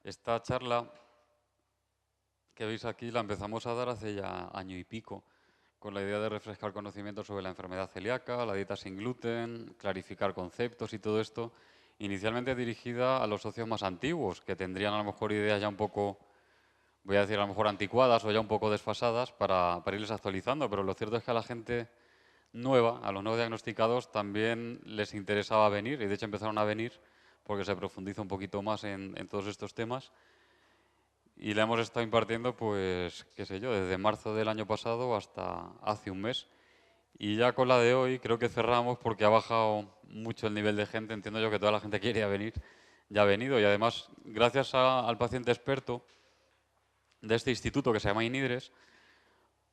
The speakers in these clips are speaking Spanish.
Esta charla que veis aquí la empezamos a dar hace ya año y pico, con la idea de refrescar conocimientos sobre la enfermedad celíaca, la dieta sin gluten, clarificar conceptos y todo esto, inicialmente dirigida a los socios más antiguos, que tendrían a lo mejor ideas ya un poco, voy a decir a lo mejor anticuadas o ya un poco desfasadas para irles actualizando, pero lo cierto es que a la gente nueva, a los nuevos diagnosticados, también les interesaba venir y de hecho empezaron a venir porque se profundiza un poquito más en todos estos temas. Y la hemos estado impartiendo, pues, qué sé yo, desde marzo del año pasado hasta hace un mes. Y ya con la de hoy creo que cerramos porque ha bajado mucho el nivel de gente. Entiendo yo que toda la gente que quería venir ya ha venido. Y además, gracias al paciente experto de este instituto que se llama INIDRES,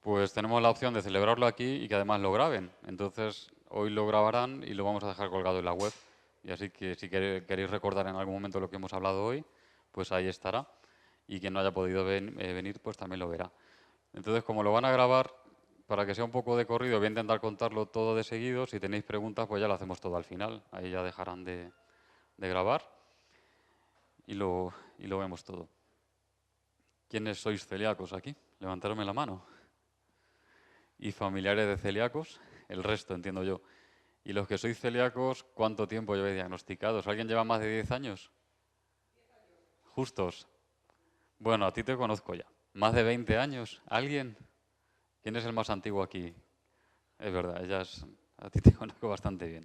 pues tenemos la opción de celebrarlo aquí y que además lo graben. Entonces, hoy lo grabarán y lo vamos a dejar colgado en la web. Y así que si queréis recordar en algún momento lo que hemos hablado hoy, pues ahí estará. Y quien no haya podido venir, pues también lo verá. Entonces, como lo van a grabar, para que sea un poco de corrido, voy a intentar contarlo todo de seguido. Si tenéis preguntas, pues ya lo hacemos todo al final. Ahí ya dejarán de grabar y lo vemos todo. ¿Quiénes sois celíacos aquí? Levantarme la mano. Y familiares de celíacos, el resto, entiendo yo. Y los que sois celíacos, ¿cuánto tiempo lleváis diagnosticados? ¿Alguien lleva más de 10 años? Justos. Bueno, a ti te conozco ya. ¿Más de 20 años? ¿Alguien? ¿Quién es el más antiguo aquí? Es verdad, a ti te conozco bastante bien.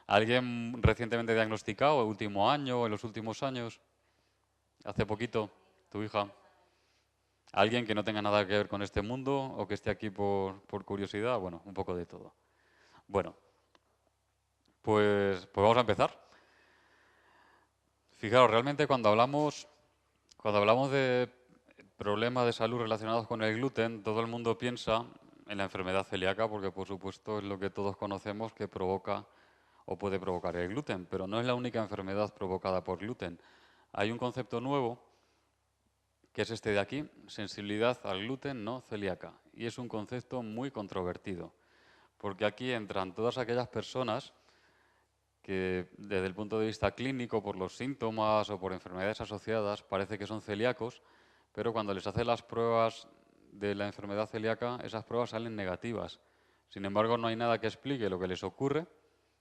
¿Alguien recientemente diagnosticado, el último año o en los últimos años? ¿Hace poquito? ¿Tu hija? ¿Alguien que no tenga nada que ver con este mundo o que esté aquí por curiosidad? Bueno, un poco de todo. Bueno, pues vamos a empezar. Fijaros, realmente cuando hablamos de problemas de salud relacionados con el gluten, todo el mundo piensa en la enfermedad celíaca porque por supuesto es lo que todos conocemos que provoca o puede provocar el gluten, pero no es la única enfermedad provocada por gluten. Hay un concepto nuevo que es este de aquí, sensibilidad al gluten no celíaca, y es un concepto muy controvertido, porque aquí entran todas aquellas personas que desde el punto de vista clínico, por los síntomas o por enfermedades asociadas, parece que son celíacos, pero cuando les hacen las pruebas de la enfermedad celíaca, esas pruebas salen negativas. Sin embargo, no hay nada que explique lo que les ocurre,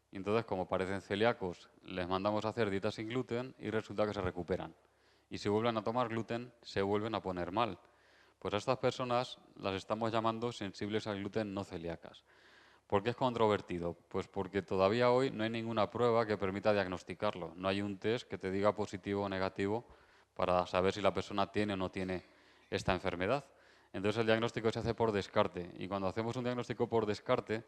y entonces, como parecen celíacos, les mandamos a hacer dietas sin gluten y resulta que se recuperan. Y si vuelven a tomar gluten, se vuelven a poner mal. Pues a estas personas las estamos llamando sensibles al gluten no celíacas. ¿Por qué es controvertido? Pues porque todavía hoy no hay ninguna prueba que permita diagnosticarlo. No hay un test que te diga positivo o negativo para saber si la persona tiene o no tiene esta enfermedad. Entonces el diagnóstico se hace por descarte. Y cuando hacemos un diagnóstico por descarte,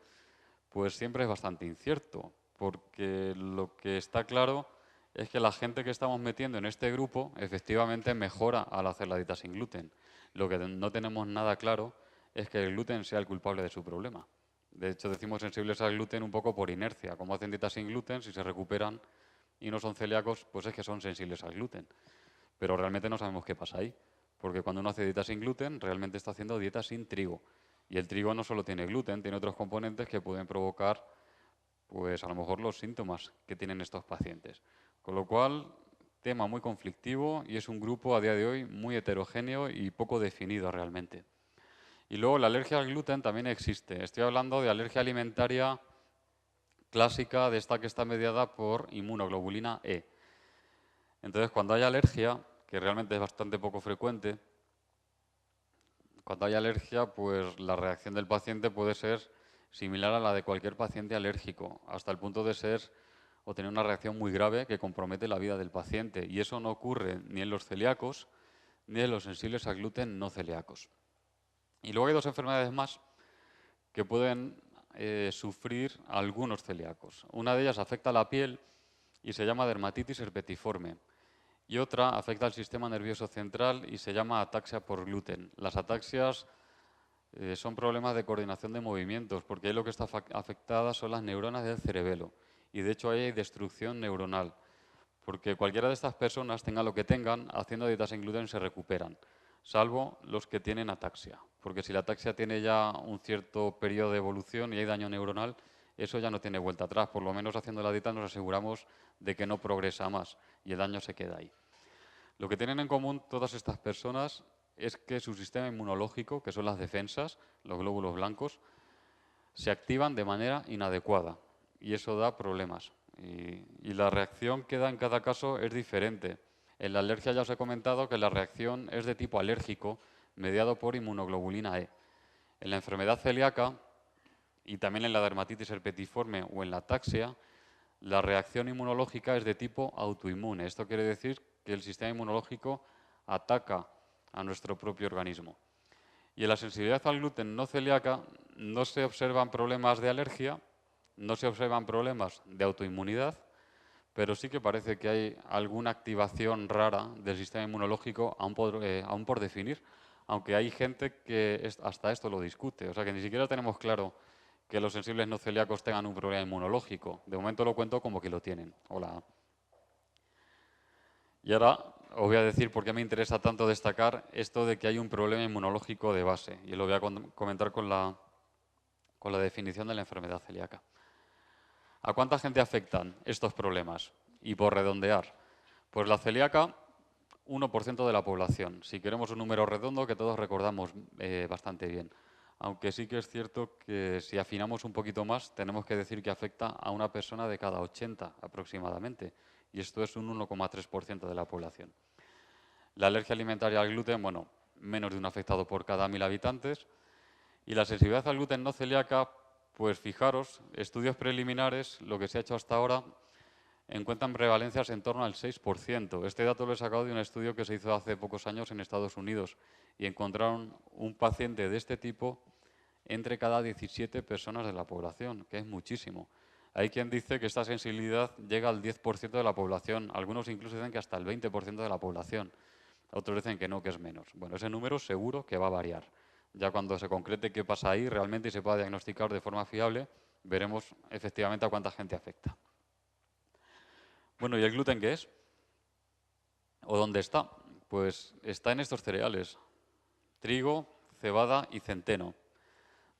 pues siempre es bastante incierto. Porque lo que está claro es que la gente que estamos metiendo en este grupo efectivamente mejora al hacer la dieta sin gluten. Lo que no tenemos nada claro es que el gluten sea el culpable de su problema. De hecho, decimos sensibles al gluten un poco por inercia. Como hacen dieta sin gluten, si se recuperan y no son celíacos, pues es que son sensibles al gluten. Pero realmente no sabemos qué pasa ahí. Porque cuando uno hace dieta sin gluten, realmente está haciendo dieta sin trigo. Y el trigo no solo tiene gluten, tiene otros componentes que pueden provocar, pues a lo mejor los síntomas que tienen estos pacientes. Con lo cual, tema muy conflictivo y es un grupo a día de hoy muy heterogéneo y poco definido realmente. Y luego la alergia al gluten también existe. Estoy hablando de alergia alimentaria clásica, de esta que está mediada por inmunoglobulina E. Entonces, cuando hay alergia, que realmente es bastante poco frecuente, cuando hay alergia, pues la reacción del paciente puede ser similar a la de cualquier paciente alérgico, hasta el punto de ser o tener una reacción muy grave que compromete la vida del paciente. Y eso no ocurre ni en los celíacos ni en los sensibles al gluten no celíacos. Y luego hay dos enfermedades más que pueden sufrir algunos celíacos. Una de ellas afecta a la piel y se llama dermatitis herpetiforme. Y otra afecta al sistema nervioso central y se llama ataxia por gluten. Las ataxias son problemas de coordinación de movimientos, porque ahí lo que está afectada son las neuronas del cerebelo. Y de hecho ahí hay destrucción neuronal, porque cualquiera de estas personas, tenga lo que tengan, haciendo dietas sin gluten se recuperan, salvo los que tienen ataxia. Porque si la ataxia tiene ya un cierto periodo de evolución y hay daño neuronal, eso ya no tiene vuelta atrás. Por lo menos haciendo la dieta nos aseguramos de que no progresa más y el daño se queda ahí. Lo que tienen en común todas estas personas es que su sistema inmunológico, que son las defensas, los glóbulos blancos, se activan de manera inadecuada y eso da problemas. Y la reacción que da en cada caso es diferente. En la alergia ya os he comentado que la reacción es de tipo alérgico, mediado por inmunoglobulina E. En la enfermedad celíaca y también en la dermatitis herpetiforme o en la ataxia, la reacción inmunológica es de tipo autoinmune. Esto quiere decir que el sistema inmunológico ataca a nuestro propio organismo. Y en la sensibilidad al gluten no celíaca no se observan problemas de alergia, no se observan problemas de autoinmunidad, pero sí que parece que hay alguna activación rara del sistema inmunológico aún por definir, aunque hay gente que hasta esto lo discute. O sea que ni siquiera tenemos claro que los sensibles no celíacos tengan un problema inmunológico. De momento lo cuento como que lo tienen. Hola. Y ahora os voy a decir por qué me interesa tanto destacar esto de que hay un problema inmunológico de base. Y lo voy a comentar con la definición de la enfermedad celíaca. ¿A cuánta gente afectan estos problemas? Y por redondear, pues la celíaca, 1% de la población. Si queremos un número redondo que todos recordamos bastante bien. Aunque sí que es cierto que si afinamos un poquito más, tenemos que decir que afecta a una persona de cada 80 aproximadamente. Y esto es un 1,3% de la población. La alergia alimentaria al gluten, bueno, menos de un afectado por cada 1000 habitantes. Y la sensibilidad al gluten no celíaca, pues fijaros, estudios preliminares, lo que se ha hecho hasta ahora, encuentran prevalencias en torno al 6%. Este dato lo he sacado de un estudio que se hizo hace pocos años en Estados Unidos y encontraron un paciente de este tipo entre cada 17 personas de la población, que es muchísimo. Hay quien dice que esta sensibilidad llega al 10% de la población, algunos incluso dicen que hasta el 20% de la población, otros dicen que no, que es menos. Bueno, ese número seguro que va a variar. Ya cuando se concrete qué pasa ahí realmente y se pueda diagnosticar de forma fiable, veremos efectivamente a cuánta gente afecta. Bueno, ¿y el gluten qué es? ¿O dónde está? Pues está en estos cereales: trigo, cebada y centeno.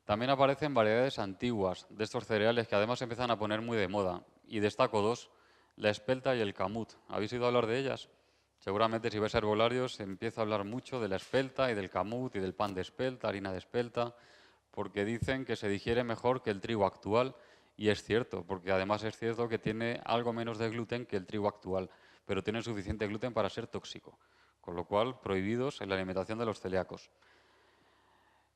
También aparecen variedades antiguas de estos cereales que además se empiezan a poner muy de moda. Y destaco dos, la espelta y el camut. ¿Habéis oído hablar de ellas? Seguramente si vais a herbolarios se empieza a hablar mucho de la espelta y del camut y del pan de espelta, harina de espelta, porque dicen que se digiere mejor que el trigo actual. Y es cierto, porque además es cierto que tiene algo menos de gluten que el trigo actual, pero tiene suficiente gluten para ser tóxico, con lo cual prohibidos en la alimentación de los celíacos.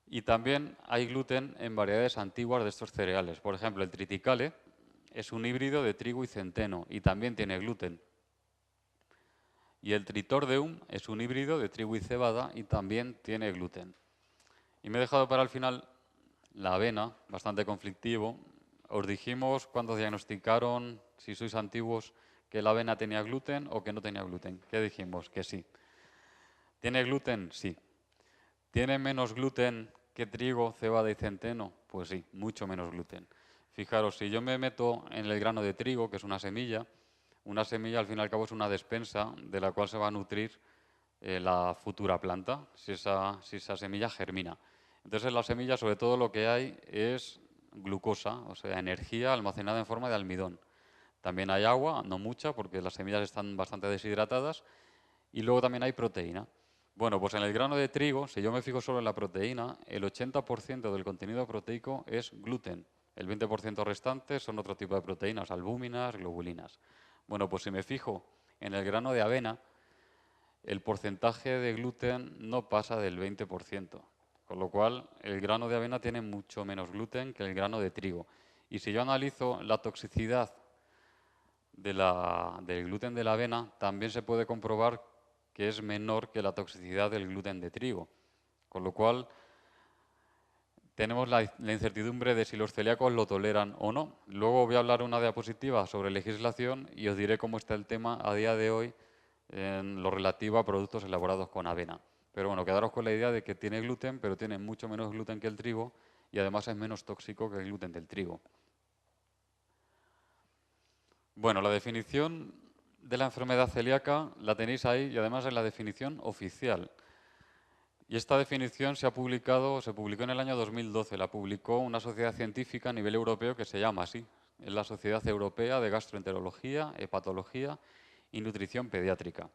Y también hay gluten en variedades antiguas de estos cereales. Por ejemplo, el triticale es un híbrido de trigo y centeno y también tiene gluten. Y el tritordeum es un híbrido de trigo y cebada y también tiene gluten. Y me he dejado para el final la avena, bastante conflictivo. Os dijimos cuando diagnosticaron, si sois antiguos, que la avena tenía gluten o que no tenía gluten. ¿Qué dijimos? Que sí. ¿Tiene gluten? Sí. ¿Tiene menos gluten que trigo, cebada y centeno? Pues sí, mucho menos gluten. Fijaros, si yo me meto en el grano de trigo, que es una semilla al fin y al cabo es una despensa de la cual se va a nutrir la futura planta, si esa semilla germina. Entonces en la semilla sobre todo lo que hay es glucosa, o sea, energía almacenada en forma de almidón. También hay agua, no mucha, porque las semillas están bastante deshidratadas, y luego también hay proteína. Bueno, pues en el grano de trigo, si yo me fijo solo en la proteína, el 80% del contenido proteico es gluten. El 20% restante son otro tipo de proteínas, albúminas, globulinas. Bueno, pues si me fijo en el grano de avena, el porcentaje de gluten no pasa del 20%, con lo cual el grano de avena tiene mucho menos gluten que el grano de trigo. Y si yo analizo la toxicidad del gluten de la avena, también se puede comprobar que es menor que la toxicidad del gluten de trigo. Con lo cual, tenemos la incertidumbre de si los celíacos lo toleran o no. Luego voy a hablar una diapositiva sobre legislación y os diré cómo está el tema a día de hoy en lo relativo a productos elaborados con avena. Pero bueno, quedaros con la idea de que tiene gluten, pero tiene mucho menos gluten que el trigo y además es menos tóxico que el gluten del trigo. Bueno, la definición de la enfermedad celíaca la tenéis ahí y además es la definición oficial. Y esta definición se publicó en el año 2012, la publicó una sociedad científica a nivel europeo que se llama así, es la Sociedad Europea de Gastroenterología, Hepatología y Nutrición Pediátrica.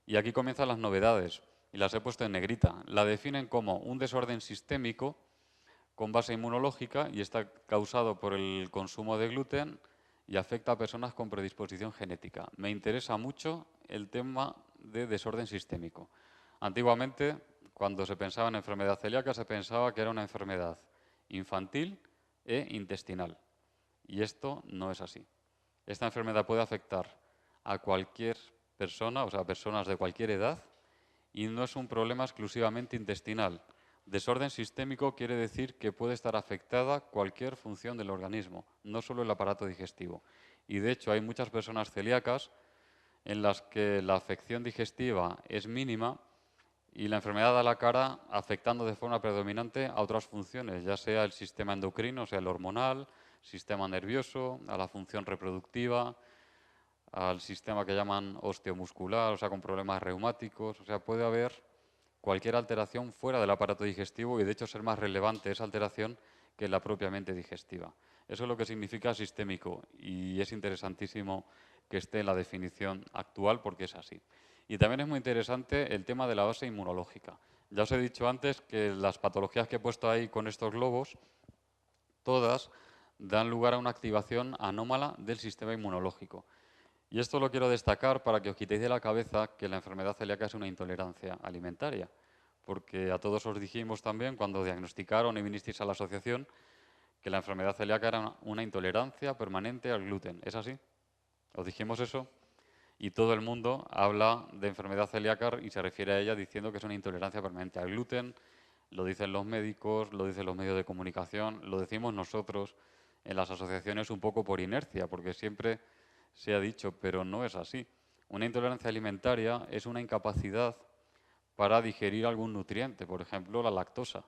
Y aquí comienzan las novedades, y las he puesto en negrita. La definen como un desorden sistémico con base inmunológica y está causado por el consumo de gluten y afecta a personas con predisposición genética. Me interesa mucho el tema de desorden sistémico. Antiguamente, cuando se pensaba en enfermedad celíaca, se pensaba que era una enfermedad infantil e intestinal. Y esto no es así. Esta enfermedad puede afectar a cualquier persona, o sea, a personas de cualquier edad, y no es un problema exclusivamente intestinal. Desorden sistémico quiere decir que puede estar afectada cualquier función del organismo, no solo el aparato digestivo. Y de hecho hay muchas personas celíacas en las que la afección digestiva es mínima y la enfermedad da la cara afectando de forma predominante a otras funciones, ya sea el sistema endocrino, o sea, el hormonal, sistema nervioso, a la función reproductiva, al sistema que llaman osteomuscular, o sea, con problemas reumáticos, o sea, puede haber cualquier alteración fuera del aparato digestivo y de hecho ser más relevante esa alteración que la propiamente digestiva. Eso es lo que significa sistémico y es interesantísimo que esté en la definición actual porque es así. Y también es muy interesante el tema de la base inmunológica. Ya os he dicho antes que las patologías que he puesto ahí con estos globos, todas dan lugar a una activación anómala del sistema inmunológico. Y esto lo quiero destacar para que os quitéis de la cabeza que la enfermedad celíaca es una intolerancia alimentaria, porque a todos os dijimos también cuando diagnosticaron y vinisteis a la asociación que la enfermedad celíaca era una intolerancia permanente al gluten. ¿Es así? Os dijimos eso y todo el mundo habla de enfermedad celíaca y se refiere a ella diciendo que es una intolerancia permanente al gluten. Lo dicen los médicos, lo dicen los medios de comunicación, lo decimos nosotros en las asociaciones un poco por inercia, porque siempre se ha dicho, pero no es así. Una intolerancia alimentaria es una incapacidad para digerir algún nutriente, por ejemplo, la lactosa.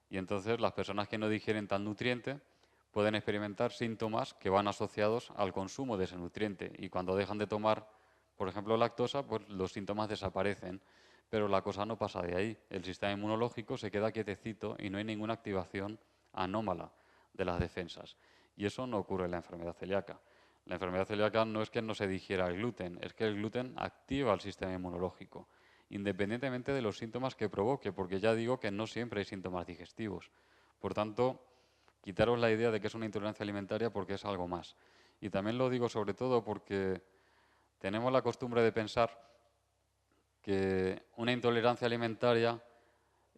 Y entonces las personas que no digieren tal nutriente pueden experimentar síntomas que van asociados al consumo de ese nutriente. Y cuando dejan de tomar, por ejemplo, lactosa, pues los síntomas desaparecen. Pero la cosa no pasa de ahí. El sistema inmunológico se queda quietecito y no hay ninguna activación anómala de las defensas. Y eso no ocurre en la enfermedad celíaca. La enfermedad celíaca no es que no se digiera el gluten, es que el gluten activa el sistema inmunológico, independientemente de los síntomas que provoque, porque ya digo que no siempre hay síntomas digestivos. Por tanto, quitaros la idea de que es una intolerancia alimentaria porque es algo más. Y también lo digo sobre todo porque tenemos la costumbre de pensar que una intolerancia alimentaria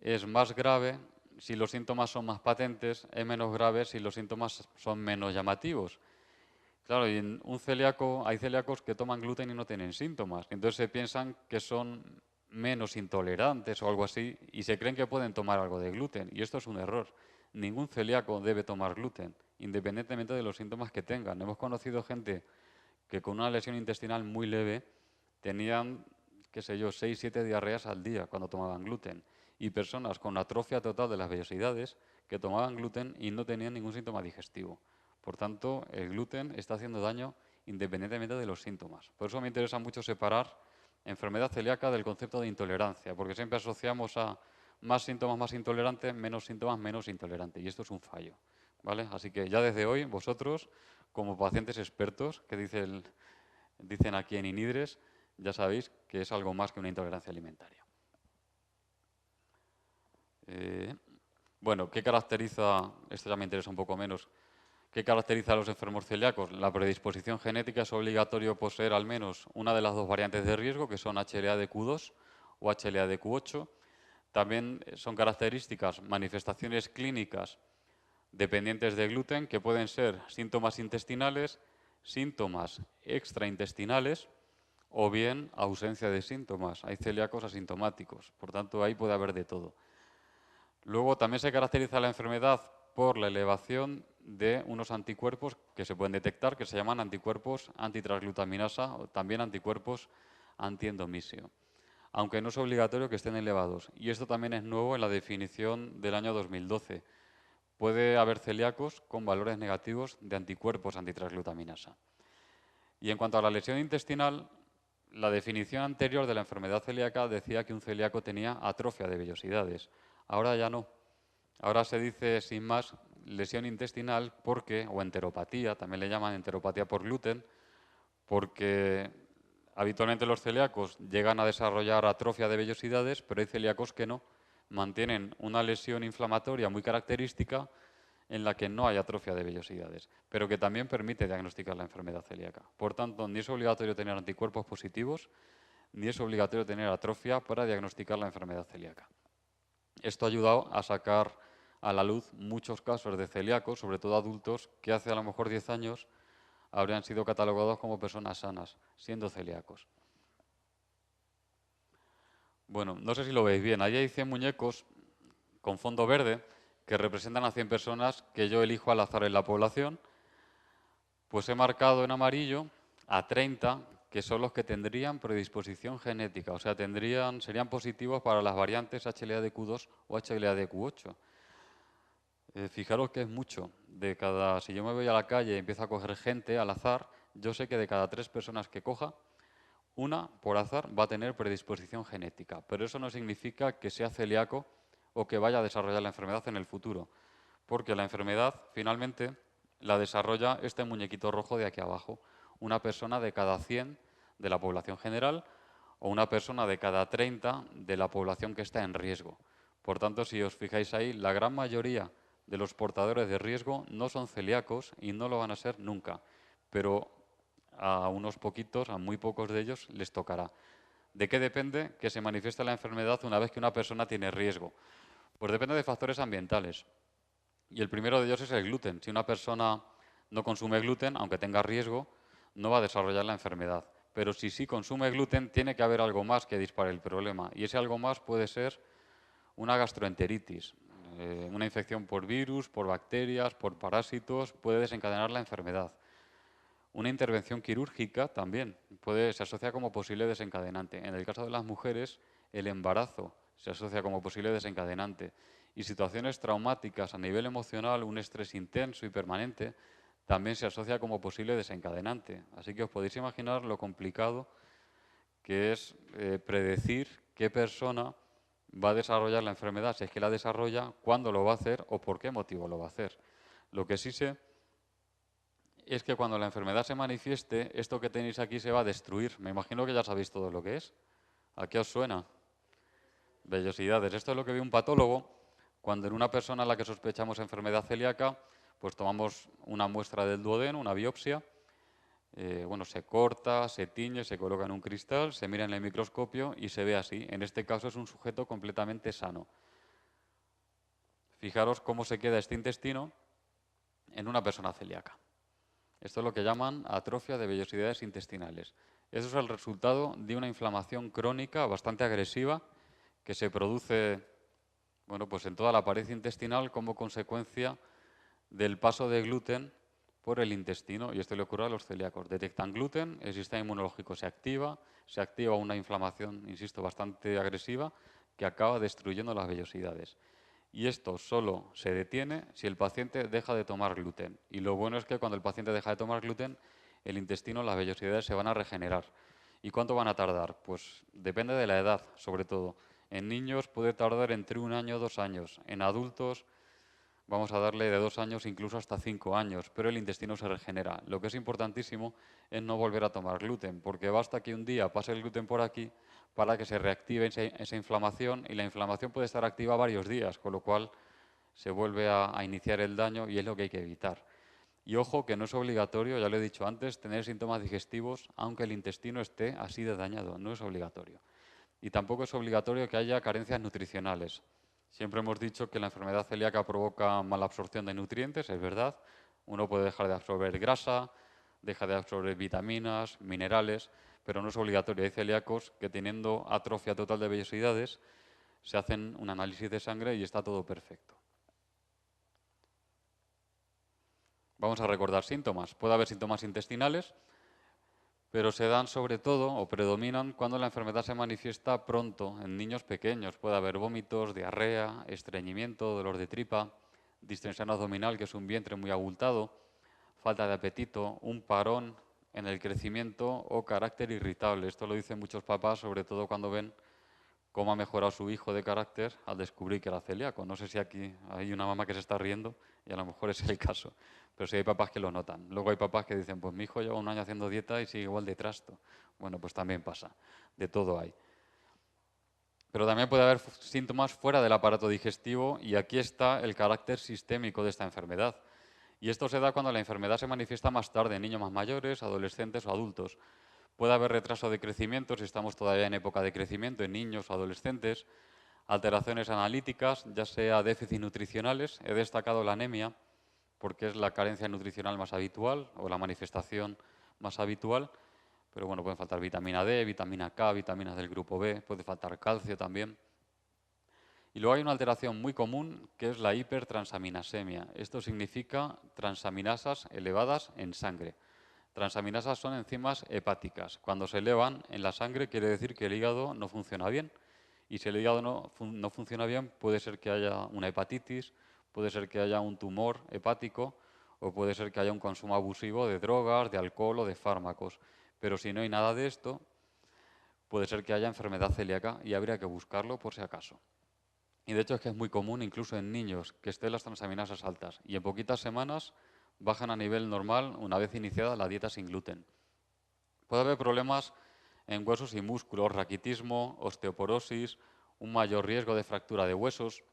es más grave si los síntomas son más patentes, es menos grave si los síntomas son menos llamativos. Claro, y en un celíaco, hay celíacos que toman gluten y no tienen síntomas. Entonces se piensan que son menos intolerantes o algo así y se creen que pueden tomar algo de gluten. Y esto es un error. Ningún celíaco debe tomar gluten, independientemente de los síntomas que tengan. Hemos conocido gente que con una lesión intestinal muy leve tenían, qué sé yo, 6, 7 diarreas al día cuando tomaban gluten. Y personas con atrofia total de las vellosidades que tomaban gluten y no tenían ningún síntoma digestivo. Por tanto, el gluten está haciendo daño independientemente de los síntomas. Por eso me interesa mucho separar enfermedad celíaca del concepto de intolerancia, porque siempre asociamos a más síntomas más intolerantes, menos síntomas menos intolerantes, y esto es un fallo, ¿vale? Así que ya desde hoy, vosotros, como pacientes expertos, que dicen aquí en INIDRES, ya sabéis que es algo más que una intolerancia alimentaria. Bueno, ¿qué caracteriza, esto ya me interesa un poco menos, qué caracteriza a los enfermos celíacos? La predisposición genética. Es obligatorio poseer al menos una de las dos variantes de riesgo, que son HLA-DQ2 o HLA-DQ8. También son características, manifestaciones clínicas dependientes de gluten, que pueden ser síntomas intestinales, síntomas extraintestinales o bien ausencia de síntomas. Hay celíacos asintomáticos, por tanto ahí puede haber de todo. Luego también se caracteriza la enfermedad por la elevación de unos anticuerpos que se pueden detectar, que se llaman anticuerpos antitransglutaminasa o también anticuerpos antiendomisio, aunque no es obligatorio que estén elevados. Y esto también es nuevo en la definición del año 2012. Puede haber celíacos con valores negativos de anticuerpos antitransglutaminasa. Y en cuanto a la lesión intestinal, la definición anterior de la enfermedad celíaca decía que un celíaco tenía atrofia de vellosidades. Ahora ya no. Ahora se dice sin más lesión intestinal porque, o enteropatía, también le llaman enteropatía por gluten, porque Habitualmente los celíacos llegan a desarrollar atrofia de vellosidades, pero hay celíacos que no, mantienen una lesión inflamatoria muy característica en la que no hay atrofia de vellosidades, pero que también permite diagnosticar la enfermedad celíaca. Por tanto, ni es obligatorio tener anticuerpos positivos, ni es obligatorio tener atrofia para diagnosticar la enfermedad celíaca. Esto ha ayudado a sacar a la luz muchos casos de celíacos, sobre todo adultos, que hace a lo mejor 10 años habrían sido catalogados como personas sanas, siendo celíacos. Bueno, no sé si lo veis bien, ahí hay 100 muñecos con fondo verde que representan a 100 personas que yo elijo al azar en la población. Pues he marcado en amarillo a 30, que son los que tendrían predisposición genética, o sea, serían positivos para las variantes HLA-DQ2 o HLA-DQ8. Fijaros que es mucho. Si yo me voy a la calle y empiezo a coger gente al azar, yo sé que de cada 3 personas que coja, una, por azar, va a tener predisposición genética. Pero eso no significa que sea celíaco o que vaya a desarrollar la enfermedad en el futuro. Porque la enfermedad, finalmente, la desarrolla este muñequito rojo de aquí abajo. Una persona de cada 100 de la población general o una persona de cada 30 de la población que está en riesgo. Por tanto, si os fijáis ahí, la gran mayoría de los portadores de riesgo no son celíacos y no lo van a ser nunca, pero a unos poquitos, a muy pocos de ellos, les tocará. ¿De qué depende que se manifieste la enfermedad una vez que una persona tiene riesgo? Pues depende de factores ambientales. Y el primero de ellos es el gluten. Si una persona no consume gluten, aunque tenga riesgo, no va a desarrollar la enfermedad. Pero si sí consume gluten, tiene que haber algo más que dispare el problema. Y ese algo más puede ser una gastroenteritis, una infección por virus, por bacterias, por parásitos, puede desencadenar la enfermedad. Una intervención quirúrgica también se asocia como posible desencadenante. En el caso de las mujeres, el embarazo se asocia como posible desencadenante. Y situaciones traumáticas a nivel emocional, un estrés intenso y permanente, también se asocia como posible desencadenante. Así que os podéis imaginar lo complicado que es predecir qué persona va a desarrollar la enfermedad, si es que la desarrolla, cuándo lo va a hacer o por qué motivo lo va a hacer. Lo que sí sé es que cuando la enfermedad se manifieste, esto que tenéis aquí se va a destruir. Me imagino que ya sabéis todo lo que es. ¿A qué os suena? Vellosidades. Esto es lo que ve un patólogo cuando en una persona a la que sospechamos enfermedad celíaca, pues tomamos una muestra del duodeno, una biopsia. Bueno, se corta, se tiñe, se coloca en un cristal, se mira en el microscopio y se ve así. En este caso es un sujeto completamente sano. Fijaros cómo se queda este intestino en una persona celíaca. Esto es lo que llaman atrofia de vellosidades intestinales. Eso es el resultado de una inflamación crónica bastante agresiva que se produce, bueno, pues en toda la pared intestinal como consecuencia del paso de gluten por el intestino, y esto le ocurre a los celíacos. Detectan gluten, el sistema inmunológico se activa una inflamación, insisto, bastante agresiva que acaba destruyendo las vellosidades. Y esto solo se detiene si el paciente deja de tomar gluten. Y lo bueno es que cuando el paciente deja de tomar gluten, el intestino, las vellosidades se van a regenerar. ¿Y cuánto van a tardar? Pues depende de la edad, sobre todo. En niños puede tardar entre 1 año o 2 años. En adultos vamos a darle de 2 años incluso hasta 5 años, pero el intestino se regenera. Lo que es importantísimo es no volver a tomar gluten, porque basta que un día pase el gluten por aquí para que se reactive esa inflamación, y la inflamación puede estar activa varios días, con lo cual se vuelve a iniciar el daño y es lo que hay que evitar. Y ojo que no es obligatorio, ya lo he dicho antes, tener síntomas digestivos aunque el intestino esté así de dañado, no es obligatorio. Y tampoco es obligatorio que haya carencias nutricionales. Siempre hemos dicho que la enfermedad celíaca provoca mala absorción de nutrientes, es verdad. Uno puede dejar de absorber grasa, deja de absorber vitaminas, minerales, pero no es obligatorio. Hay celíacos que teniendo atrofia total de vellosidades se hacen un análisis de sangre y está todo perfecto. Vamos a recordar síntomas. Puede haber síntomas intestinales, pero se dan sobre todo o predominan cuando la enfermedad se manifiesta pronto en niños pequeños. Puede haber vómitos, diarrea, estreñimiento, dolor de tripa, distensión abdominal, que es un vientre muy abultado, falta de apetito, un parón en el crecimiento o carácter irritable. Esto lo dicen muchos papás, sobre todo cuando ven cómo ha mejorado su hijo de carácter al descubrir que era celíaco. No sé si aquí hay una mamá que se está riendo y a lo mejor es el caso, pero sí hay papás que lo notan. Luego hay papás que dicen, pues mi hijo lleva un año haciendo dieta y sigue igual de trasto. Bueno, pues también pasa, de todo hay. Pero también puede haber síntomas fuera del aparato digestivo y aquí está el carácter sistémico de esta enfermedad. Y esto se da cuando la enfermedad se manifiesta más tarde en niños más mayores, adolescentes o adultos. Puede haber retraso de crecimiento si estamos todavía en época de crecimiento en niños o adolescentes, alteraciones analíticas, ya sea déficits nutricionales. He destacado la anemia porque es la carencia nutricional más habitual o la manifestación más habitual. Pero bueno, pueden faltar vitamina D, vitamina K, vitaminas del grupo B, puede faltar calcio también. Y luego hay una alteración muy común que es la hipertransaminasemia. Esto significa transaminasas elevadas en sangre. Transaminasas son enzimas hepáticas. Cuando se elevan en la sangre quiere decir que el hígado no funciona bien. Y si el hígado no funciona bien, puede ser que haya una hepatitis, puede ser que haya un tumor hepático o puede ser que haya un consumo abusivo de drogas, de alcohol o de fármacos. Pero si no hay nada de esto, puede ser que haya enfermedad celíaca y habría que buscarlo por si acaso. Y de hecho es que es muy común, incluso en niños, que estén las transaminasas altas y en poquitas semanas bajan a nivel normal una vez iniciada la dieta sin gluten. Puede haber problemas en huesos y músculos, raquitismo, osteoporosis, un mayor riesgo de fractura de huesos,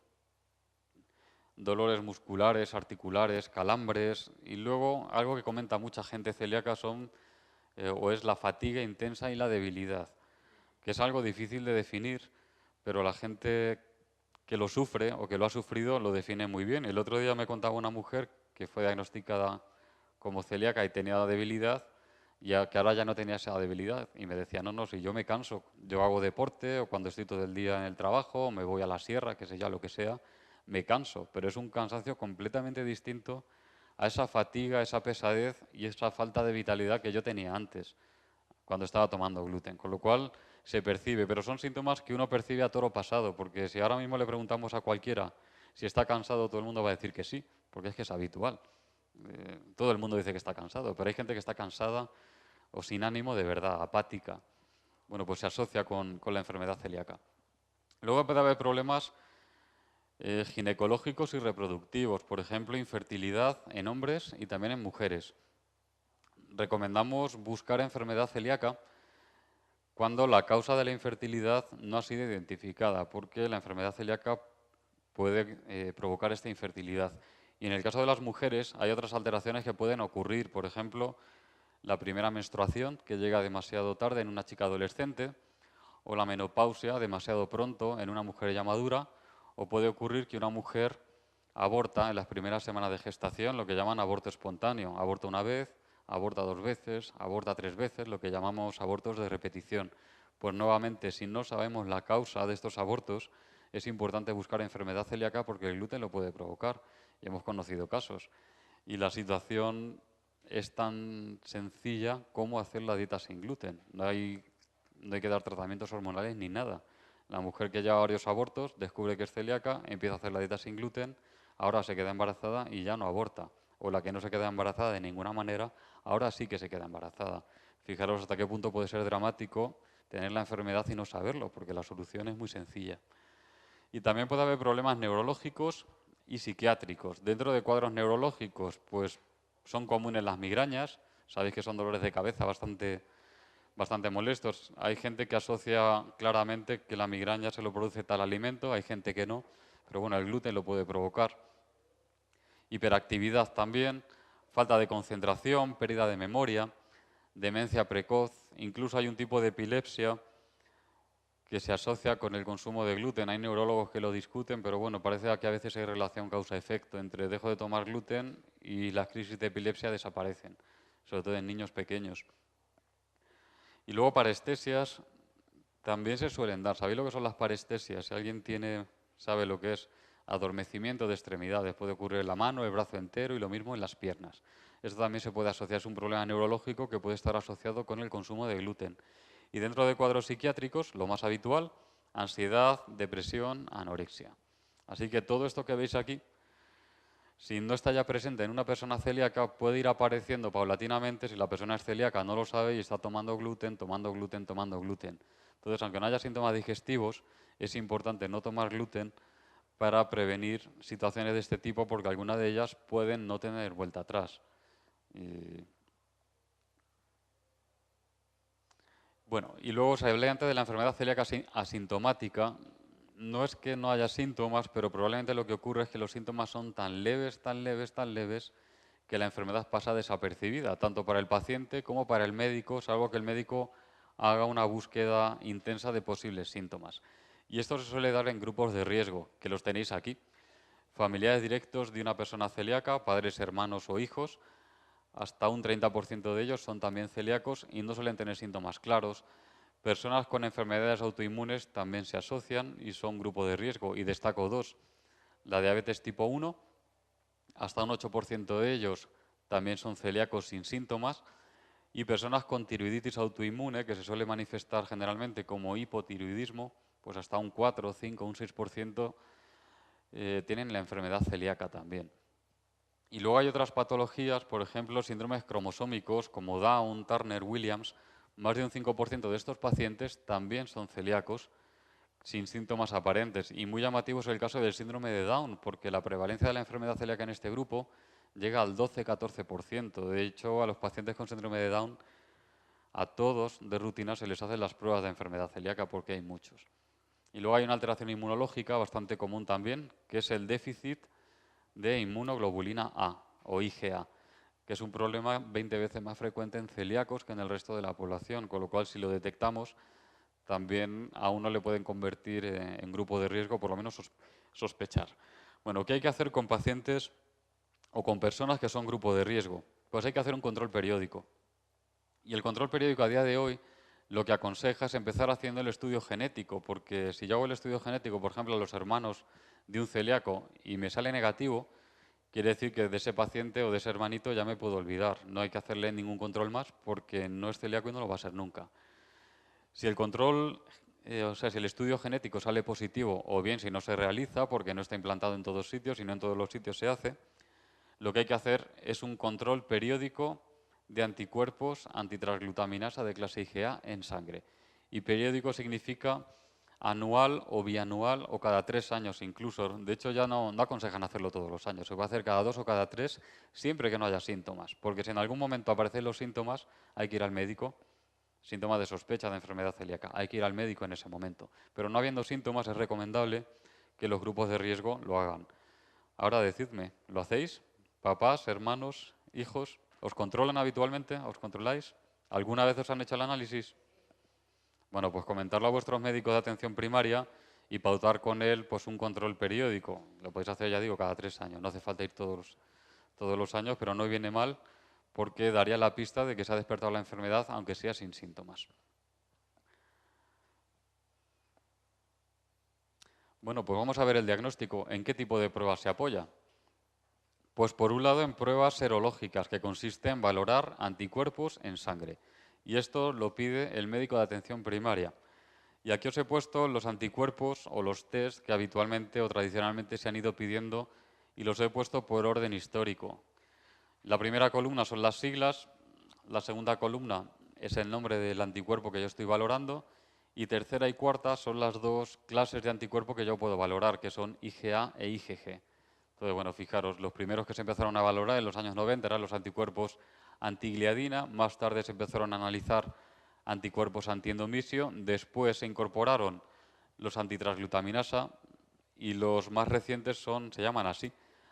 dolores musculares, articulares, calambres y luego algo que comenta mucha gente celíaca son o es la fatiga intensa y la debilidad, que es algo difícil de definir, pero la gente que lo sufre o que lo ha sufrido lo define muy bien. El otro día me contaba una mujer que fue diagnosticada como celíaca y tenía debilidad, y que ahora ya no tenía esa debilidad. Y me decía, no, no, si yo me canso, yo hago deporte o cuando estoy todo el día en el trabajo, o me voy a la sierra, que sé ya lo que sea, me canso, pero es un cansancio completamente distinto a esa fatiga, esa pesadez y esa falta de vitalidad que yo tenía antes, cuando estaba tomando gluten. Con lo cual se percibe, pero son síntomas que uno percibe a toro pasado, porque si ahora mismo le preguntamos a cualquiera si está cansado, todo el mundo va a decir que sí, porque es que es habitual. Todo el mundo dice que está cansado, pero hay gente que está cansada o sin ánimo de verdad, apática. Bueno, pues se asocia con la enfermedad celíaca. Luego puede haber problemas ginecológicos y reproductivos, por ejemplo, infertilidad en hombres y también en mujeres. Recomendamos buscar enfermedad celíaca cuando la causa de la infertilidad no ha sido identificada, porque la enfermedad celíaca puede provocar esta infertilidad. Y en el caso de las mujeres hay otras alteraciones que pueden ocurrir, por ejemplo, la primera menstruación, que llega demasiado tarde en una chica adolescente, o la menopausia demasiado pronto en una mujer ya madura, o puede ocurrir que una mujer aborta en las primeras semanas de gestación, lo que llaman aborto espontáneo. Aborta una vez, aborta dos veces, aborta tres veces, lo que llamamos abortos de repetición. Pues nuevamente, si no sabemos la causa de estos abortos, es importante buscar enfermedad celíaca porque el gluten lo puede provocar. Y hemos conocido casos. Y la situación es tan sencilla como hacer la dieta sin gluten. No hay que dar tratamientos hormonales ni nada. La mujer que lleva varios abortos descubre que es celíaca, empieza a hacer la dieta sin gluten, ahora se queda embarazada y ya no aborta. O la que no se queda embarazada de ninguna manera, ahora sí que se queda embarazada. Fijaros hasta qué punto puede ser dramático tener la enfermedad y no saberlo, porque la solución es muy sencilla. Y también puede haber problemas neurológicos y psiquiátricos. Dentro de cuadros neurológicos, pues son comunes las migrañas. Sabéis que son dolores de cabeza bastante molestos. Hay gente que asocia claramente que la migraña se lo produce tal alimento, hay gente que no, pero bueno, el gluten lo puede provocar. Hiperactividad también, falta de concentración, pérdida de memoria, demencia precoz, incluso hay un tipo de epilepsia que se asocia con el consumo de gluten. Hay neurólogos que lo discuten, pero bueno, parece que a veces hay relación causa-efecto entre dejo de tomar gluten y las crisis de epilepsia desaparecen, sobre todo en niños pequeños. Y luego parestesias también se suelen dar. ¿Sabéis lo que son las parestesias? Si alguien sabe lo que es adormecimiento de extremidades, puede ocurrir en la mano, el brazo entero y lo mismo en las piernas. Esto también se puede asociar, es un problema neurológico que puede estar asociado con el consumo de gluten. Y dentro de cuadros psiquiátricos, lo más habitual, ansiedad, depresión, anorexia. Así que todo esto que veis aquí, si no está ya presente en una persona celíaca, puede ir apareciendo paulatinamente si la persona es celíaca, no lo sabe y está tomando gluten, tomando gluten, tomando gluten. Entonces, aunque no haya síntomas digestivos, es importante no tomar gluten para prevenir situaciones de este tipo, porque algunas de ellas pueden no tener vuelta atrás. Bueno, y luego os hablé antes de la enfermedad celíaca asintomática. No es que no haya síntomas, pero probablemente lo que ocurre es que los síntomas son tan leves, tan leves, tan leves, que la enfermedad pasa desapercibida, tanto para el paciente como para el médico, salvo que el médico haga una búsqueda intensa de posibles síntomas. Y esto se suele dar en grupos de riesgo, que los tenéis aquí. Familiares directos de una persona celíaca, padres, hermanos o hijos, hasta un 30% de ellos son también celíacos y no suelen tener síntomas claros. Personas con enfermedades autoinmunes también se asocian y son grupo de riesgo. Y destaco dos: la diabetes tipo 1, hasta un 8% de ellos también son celíacos sin síntomas. Y personas con tiroiditis autoinmune, que se suele manifestar generalmente como hipotiroidismo, pues hasta un 4, 5, un 6% tienen la enfermedad celíaca también. Y luego hay otras patologías, por ejemplo, síndromes cromosómicos como Down, Turner, Williams. Más de un 5% de estos pacientes también son celíacos sin síntomas aparentes. Y muy llamativo es el caso del síndrome de Down, porque la prevalencia de la enfermedad celíaca en este grupo llega al 12-14%. De hecho, a los pacientes con síndrome de Down, a todos de rutina se les hacen las pruebas de enfermedad celíaca, porque hay muchos. Y luego hay una alteración inmunológica bastante común también, que es el déficit de inmunoglobulina A o IgA, que es un problema 20 veces más frecuente en celíacos que en el resto de la población, con lo cual si lo detectamos también a uno le pueden convertir en grupo de riesgo, por lo menos sospechar. Bueno, ¿qué hay que hacer con pacientes o con personas que son grupo de riesgo? Pues hay que hacer un control periódico. Y el control periódico a día de hoy lo que aconseja es empezar haciendo el estudio genético, porque si yo hago el estudio genético, por ejemplo, a los hermanos de un celíaco y me sale negativo, quiere decir que de ese paciente o de ese hermanito ya me puedo olvidar. No hay que hacerle ningún control más porque no es celíaco y no lo va a ser nunca. Si el control, o sea, si el estudio genético sale positivo, o bien si no se realiza porque no está implantado en todos sitios y no en todos los sitios se hace, lo que hay que hacer es un control periódico de anticuerpos antitransglutaminasa de clase IgA en sangre. Y periódico significa anual o bianual o cada 3 años incluso. De hecho, ya no aconsejan hacerlo todos los años. Se puede hacer cada 2 o cada 3 siempre que no haya síntomas. Porque si en algún momento aparecen los síntomas, hay que ir al médico. Síntomas de sospecha de enfermedad celíaca. Hay que ir al médico en ese momento. Pero no habiendo síntomas, es recomendable que los grupos de riesgo lo hagan. Ahora decidme, ¿lo hacéis? ¿Papás, hermanos, hijos? ¿Os controlan habitualmente? ¿Os controláis? ¿Alguna vez os han hecho el análisis? Bueno, pues comentarlo a vuestros médicos de atención primaria y pautar con él pues un control periódico. Lo podéis hacer, ya digo, cada 3 años. No hace falta ir todos los años, pero no viene mal porque daría la pista de que se ha despertado la enfermedad, aunque sea sin síntomas. Bueno, pues vamos a ver el diagnóstico. ¿En qué tipo de pruebas se apoya? Pues por un lado en pruebas serológicas, que consiste en valorar anticuerpos en sangre. Y esto lo pide el médico de atención primaria. Y aquí os he puesto los anticuerpos o los test que habitualmente o tradicionalmente se han ido pidiendo y los he puesto por orden histórico. La primera columna son las siglas, la segunda columna es el nombre del anticuerpo que yo estoy valorando y tercera y cuarta son las dos clases de anticuerpo que yo puedo valorar, que son IgA e IgG. Entonces, bueno, fijaros, los primeros que se empezaron a valorar en los años 90 eran los anticuerpos antigliadina, más tarde se empezaron a analizar anticuerpos antiendomisio, después se incorporaron los antitransglutaminasa y los más recientes se llaman así,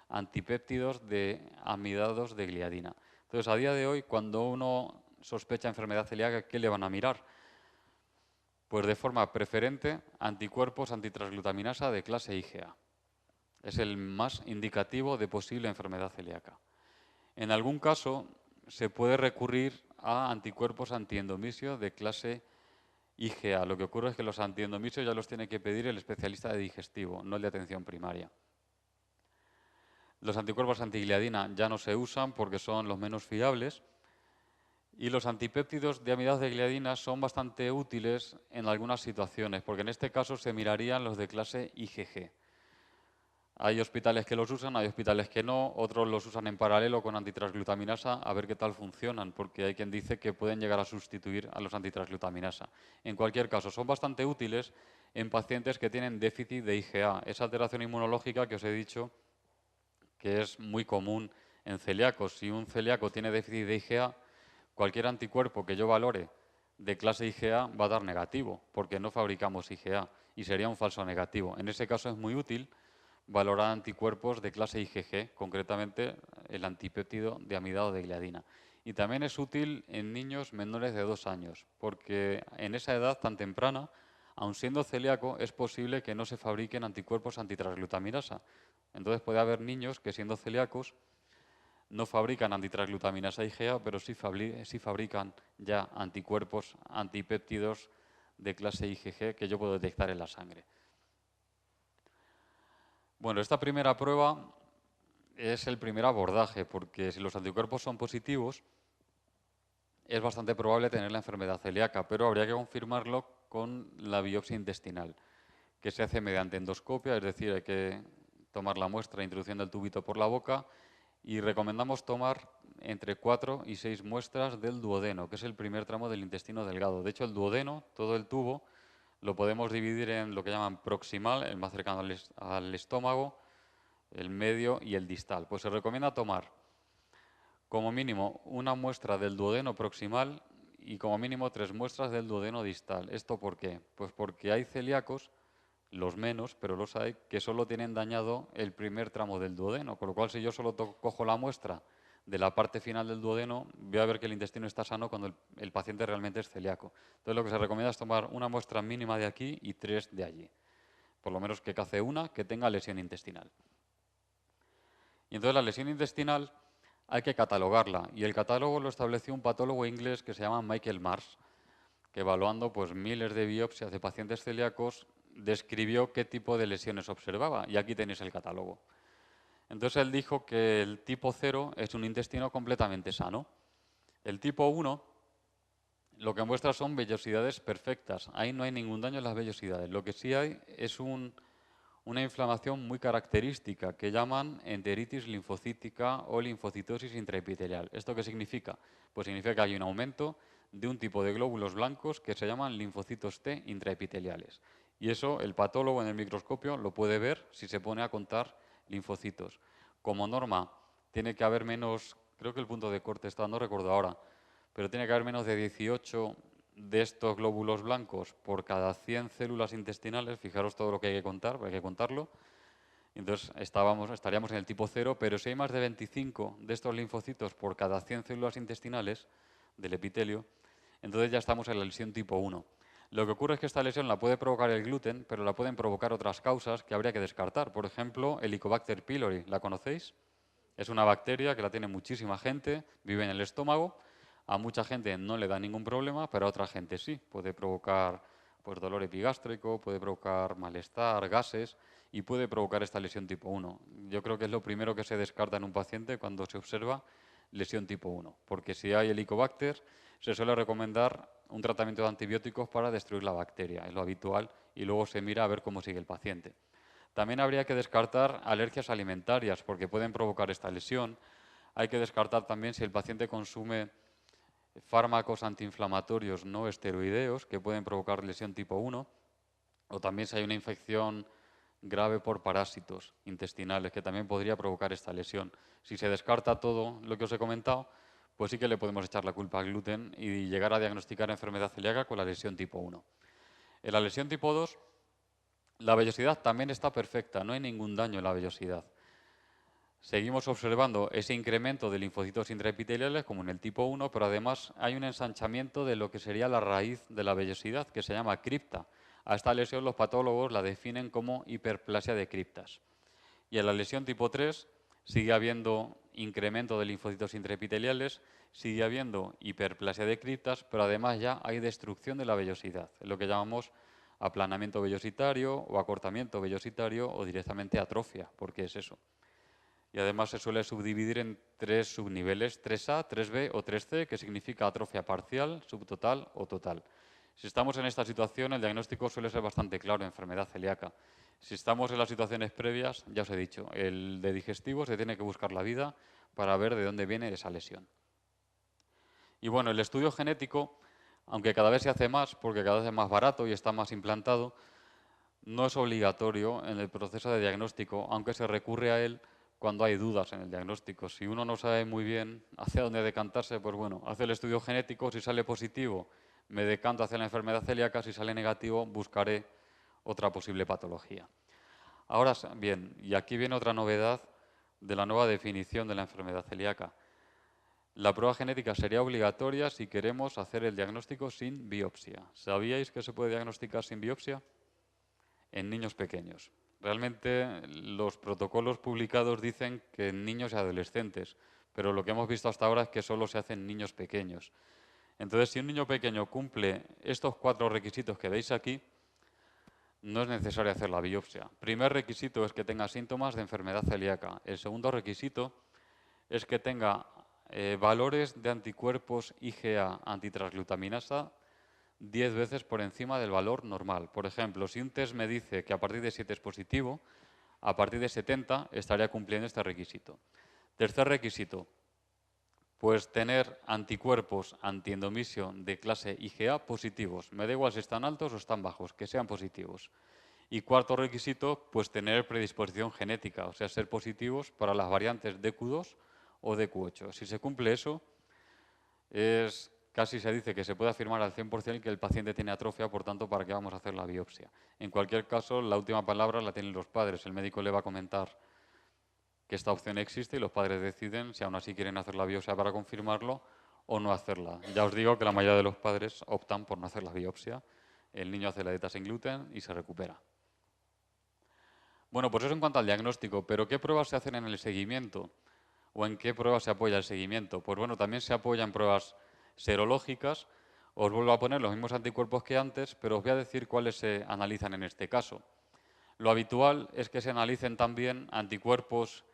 antipéptidos de amidados de gliadina. Entonces, a día de hoy, cuando uno sospecha enfermedad celíaca, ¿qué le van a mirar? Pues de forma preferente, anticuerpos antitransglutaminasa de clase IgA. Es el más indicativo de posible enfermedad celíaca. En algún caso, se puede recurrir a anticuerpos antiendomisio de clase IgA. Lo que ocurre es que los antiendomisios ya los tiene que pedir el especialista de digestivo, no el de atención primaria. Los anticuerpos antigliadina ya no se usan porque son los menos fiables. Y los antipéptidos de amidados de gliadina son bastante útiles en algunas situaciones, porque en este caso se mirarían los de clase IgG. Hay hospitales que los usan, hay hospitales que no, otros los usan en paralelo con antitransglutaminasa a ver qué tal funcionan, porque hay quien dice que pueden llegar a sustituir a los antitransglutaminasa. En cualquier caso, son bastante útiles en pacientes que tienen déficit de IgA, esa alteración inmunológica que os he dicho que es muy común en celíacos. Si un celíaco tiene déficit de IgA, cualquier anticuerpo que yo valore de clase IgA va a dar negativo, porque no fabricamos IgA y sería un falso negativo. En ese caso es muy útil valorar anticuerpos de clase IgG, concretamente el antipéptido de amidado de gliadina. Y también es útil en niños menores de 2 años, porque en esa edad tan temprana, aun siendo celíaco, es posible que no se fabriquen anticuerpos antitransglutaminasa. Entonces puede haber niños que siendo celíacos no fabrican antitransglutaminasa IgA, pero sí fabrican ya anticuerpos antipéptidos de clase IgG que yo puedo detectar en la sangre. Bueno, esta primera prueba es el primer abordaje, porque si los anticuerpos son positivos, es bastante probable tener la enfermedad celíaca, pero habría que confirmarlo con la biopsia intestinal, que se hace mediante endoscopia, es decir, hay que tomar la muestra introduciendo el tubito por la boca, y recomendamos tomar entre 4 y 6 muestras del duodeno, que es el primer tramo del intestino delgado. De hecho, el duodeno, todo el tubo, lo podemos dividir en lo que llaman proximal, el más cercano al estómago, el medio y el distal. Pues se recomienda tomar como mínimo una muestra del duodeno proximal y como mínimo 3 muestras del duodeno distal. ¿Esto por qué? Pues porque hay celíacos, los menos, pero los hay, que solo tienen dañado el primer tramo del duodeno, con lo cual si yo solo cojo la muestra de la parte final del duodeno, voy a ver que el intestino está sano cuando el paciente realmente es celíaco. Entonces lo que se recomienda es tomar una muestra mínima de aquí y 3 de allí. Por lo menos que cace una que tenga lesión intestinal. Y entonces la lesión intestinal hay que catalogarla, y el catálogo lo estableció un patólogo inglés que se llama Michael Marsh, que evaluando pues miles de biopsias de pacientes celíacos describió qué tipo de lesiones observaba, y aquí tenéis el catálogo. Entonces él dijo que el tipo 0 es un intestino completamente sano. El tipo 1 lo que muestra son vellosidades perfectas, ahí no hay ningún daño en las vellosidades, lo que sí hay es una inflamación muy característica que llaman enteritis linfocítica o linfocitosis intraepitelial. ¿Esto qué significa? Pues significa que hay un aumento de un tipo de glóbulos blancos que se llaman linfocitos T intraepiteliales. Y eso el patólogo en el microscopio lo puede ver si se pone a contar linfocitos. Como norma, tiene que haber menos, creo que el punto de corte está, no recuerdo ahora, pero tiene que haber menos de 18 de estos glóbulos blancos por cada 100 células intestinales. Fijaros todo lo que hay que contar, hay que contarlo. Entonces estaríamos en el tipo 0, pero si hay más de 25 de estos linfocitos por cada 100 células intestinales del epitelio, entonces ya estamos en la lesión tipo 1. Lo que ocurre es que esta lesión la puede provocar el gluten, pero la pueden provocar otras causas que habría que descartar. Por ejemplo, Helicobacter pylori, ¿la conocéis? Es una bacteria que la tiene muchísima gente, vive en el estómago. A mucha gente no le da ningún problema, pero a otra gente sí. Puede provocar pues, dolor epigástrico, puede provocar malestar, gases y puede provocar esta lesión tipo 1. Yo creo que es lo primero que se descarta en un paciente cuando se observa lesión tipo 1, porque si hay Helicobacter se suele recomendar un tratamiento de antibióticos para destruir la bacteria, es lo habitual, y luego se mira a ver cómo sigue el paciente. También habría que descartar alergias alimentarias porque pueden provocar esta lesión. Hay que descartar también si el paciente consume fármacos antiinflamatorios no esteroideos que pueden provocar lesión tipo 1, o también si hay una infección grave por parásitos intestinales que también podría provocar esta lesión. Si se descarta todo lo que os he comentado, pues sí que le podemos echar la culpa al gluten y llegar a diagnosticar enfermedad celíaca con la lesión tipo 1. En la lesión tipo 2, la vellosidad también está perfecta, no hay ningún daño en la vellosidad. Seguimos observando ese incremento de linfocitos intraepiteliales como en el tipo 1, pero además hay un ensanchamiento de lo que sería la raíz de la vellosidad, que se llama cripta. A esta lesión los patólogos la definen como hiperplasia de criptas. Y en la lesión tipo 3 sigue habiendo incremento de linfocitos intraepiteliales, sigue habiendo hiperplasia de criptas, pero además ya hay destrucción de la vellosidad, es lo que llamamos aplanamiento vellositario o acortamiento vellositario o directamente atrofia, porque es eso. Y además se suele subdividir en 3 subniveles, 3A, 3B o 3C, que significa atrofia parcial, subtotal o total. Si estamos en esta situación, el diagnóstico suele ser bastante claro, enfermedad celíaca. Si estamos en las situaciones previas, ya os he dicho, el de digestivo se tiene que buscar la vida para ver de dónde viene esa lesión. Y bueno, el estudio genético, aunque cada vez se hace más, porque cada vez es más barato y está más implantado, no es obligatorio en el proceso de diagnóstico, aunque se recurre a él cuando hay dudas en el diagnóstico. Si uno no sabe muy bien hacia dónde decantarse, pues bueno, hace el estudio genético, si sale positivo, me decanto hacia la enfermedad celíaca, si sale negativo, buscaré otra posible patología. Ahora bien, y aquí viene otra novedad de la nueva definición de la enfermedad celíaca. La prueba genética sería obligatoria si queremos hacer el diagnóstico sin biopsia. ¿Sabíais que se puede diagnosticar sin biopsia? En niños pequeños. Realmente los protocolos publicados dicen que en niños y adolescentes, pero lo que hemos visto hasta ahora es que solo se hace en niños pequeños. Entonces, si un niño pequeño cumple estos 4 requisitos que veis aquí, no es necesario hacer la biopsia. Primer requisito es que tenga síntomas de enfermedad celíaca. El segundo requisito es que tenga valores de anticuerpos IgA antitransglutaminasa 10 veces por encima del valor normal. Por ejemplo, si un test me dice que a partir de 7 es positivo, a partir de 70 estaría cumpliendo este requisito. Tercer requisito, pues tener anticuerpos antiendomisio de clase IgA positivos. Me da igual si están altos o están bajos, que sean positivos. Y cuarto requisito, pues tener predisposición genética, o sea, ser positivos para las variantes DQ2 o DQ8. Si se cumple eso, casi se dice que se puede afirmar al 100% que el paciente tiene atrofia, por tanto, ¿para qué vamos a hacer la biopsia? En cualquier caso, la última palabra la tienen los padres. El médico le va a comentar que esta opción existe y los padres deciden si aún así quieren hacer la biopsia para confirmarlo o no hacerla. Ya os digo que la mayoría de los padres optan por no hacer la biopsia. El niño hace la dieta sin gluten y se recupera. Bueno, pues eso en cuanto al diagnóstico, pero ¿qué pruebas se hacen en el seguimiento? ¿O en qué pruebas se apoya el seguimiento? Pues bueno, también se apoya en pruebas serológicas. Os vuelvo a poner los mismos anticuerpos que antes, pero os voy a decir cuáles se analizan en este caso. Lo habitual es que se analicen también anticuerpos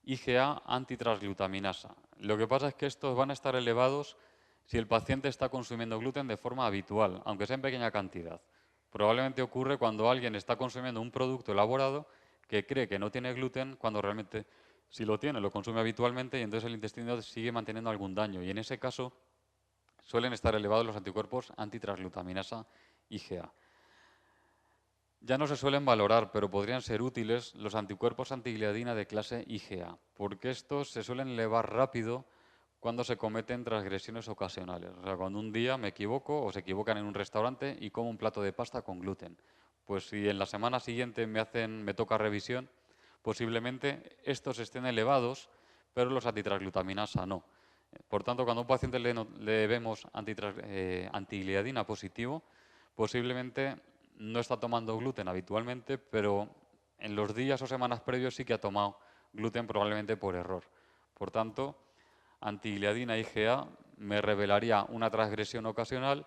IgA antitransglutaminasa. Lo que pasa es que estos van a estar elevados si el paciente está consumiendo gluten de forma habitual, aunque sea en pequeña cantidad. Probablemente ocurre cuando alguien está consumiendo un producto elaborado que cree que no tiene gluten, cuando realmente si lo tiene, lo consume habitualmente y entonces el intestino sigue manteniendo algún daño. Y en ese caso suelen estar elevados los anticuerpos antitransglutaminasa IgA. Ya no se suelen valorar, pero podrían ser útiles los anticuerpos antigliadina de clase IgA, porque estos se suelen elevar rápido cuando se cometen transgresiones ocasionales. O sea, cuando un día me equivoco o se equivocan en un restaurante y como un plato de pasta con gluten. Pues si en la semana siguiente me toca revisión, posiblemente estos estén elevados, pero los antitransglutaminasa no. Por tanto, cuando a un paciente le vemos antigliadina positivo, posiblemente no está tomando gluten habitualmente, pero en los días o semanas previos sí que ha tomado gluten probablemente por error. Por tanto, antigliadina IgA me revelaría una transgresión ocasional,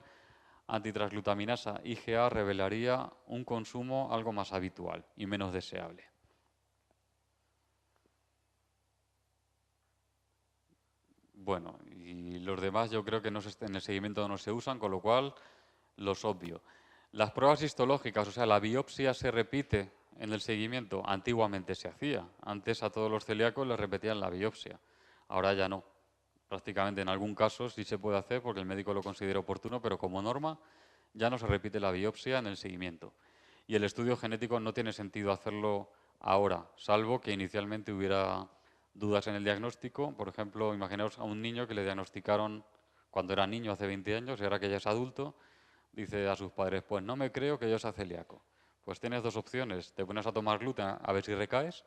antitransglutaminasa IgA revelaría un consumo algo más habitual y menos deseable. Bueno, y los demás yo creo que en el seguimiento no se usan, con lo cual los obvio. Las pruebas histológicas, o sea, la biopsia se repite en el seguimiento. Antiguamente se hacía. Antes a todos los celíacos les repetían la biopsia. Ahora ya no. Prácticamente en algún caso sí se puede hacer porque el médico lo considera oportuno, pero como norma ya no se repite la biopsia en el seguimiento. Y el estudio genético no tiene sentido hacerlo ahora, salvo que inicialmente hubiera dudas en el diagnóstico. Por ejemplo, imaginaos a un niño que le diagnosticaron cuando era niño hace 20 años y ahora que ya es adulto, dice a sus padres, pues no me creo que yo sea celíaco. Pues tienes dos opciones, te pones a tomar gluten a ver si recaes,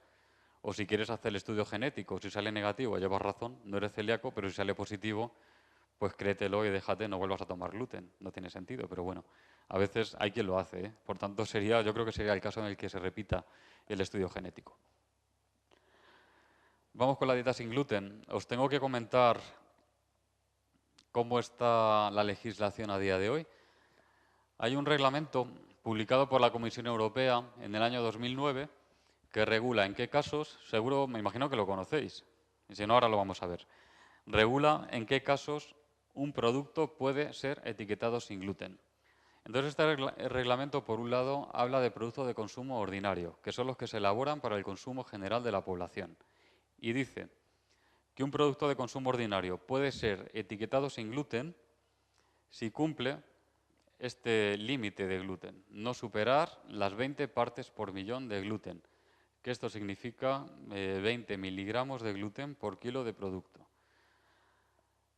o si quieres hacer el estudio genético, si sale negativo, llevas razón, no eres celíaco, pero si sale positivo, pues créetelo y déjate, no vuelvas a tomar gluten. No tiene sentido, pero bueno, a veces hay quien lo hace, ¿eh? Por tanto, yo creo que sería el caso en el que se repita el estudio genético. Vamos con la dieta sin gluten. Os tengo que comentar cómo está la legislación a día de hoy. Hay un reglamento publicado por la Comisión Europea en el año 2009 que regula en qué casos, seguro, me imagino que lo conocéis, y si no, ahora lo vamos a ver. Regula en qué casos un producto puede ser etiquetado sin gluten. Entonces, este reglamento, por un lado, habla de productos de consumo ordinario, que son los que se elaboran para el consumo general de la población. Y dice que un producto de consumo ordinario puede ser etiquetado sin gluten si cumple este límite de gluten, no superar las 20 partes por millón de gluten, que esto significa 20 miligramos de gluten por kilo de producto.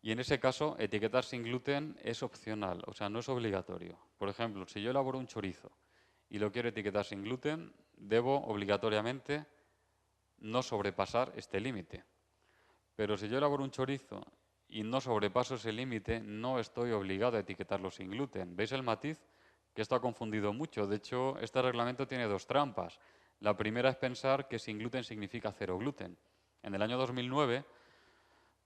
Y en ese caso, etiquetar sin gluten es opcional, o sea, no es obligatorio. Por ejemplo, si yo elaboro un chorizo y lo quiero etiquetar sin gluten, debo obligatoriamente no sobrepasar este límite. Pero si yo elaboro un chorizo y no sobrepaso ese límite, no estoy obligado a etiquetarlo sin gluten. ¿Veis el matiz? Que esto ha confundido mucho. De hecho, este reglamento tiene dos trampas. La primera es pensar que sin gluten significa cero gluten. En el año 2009,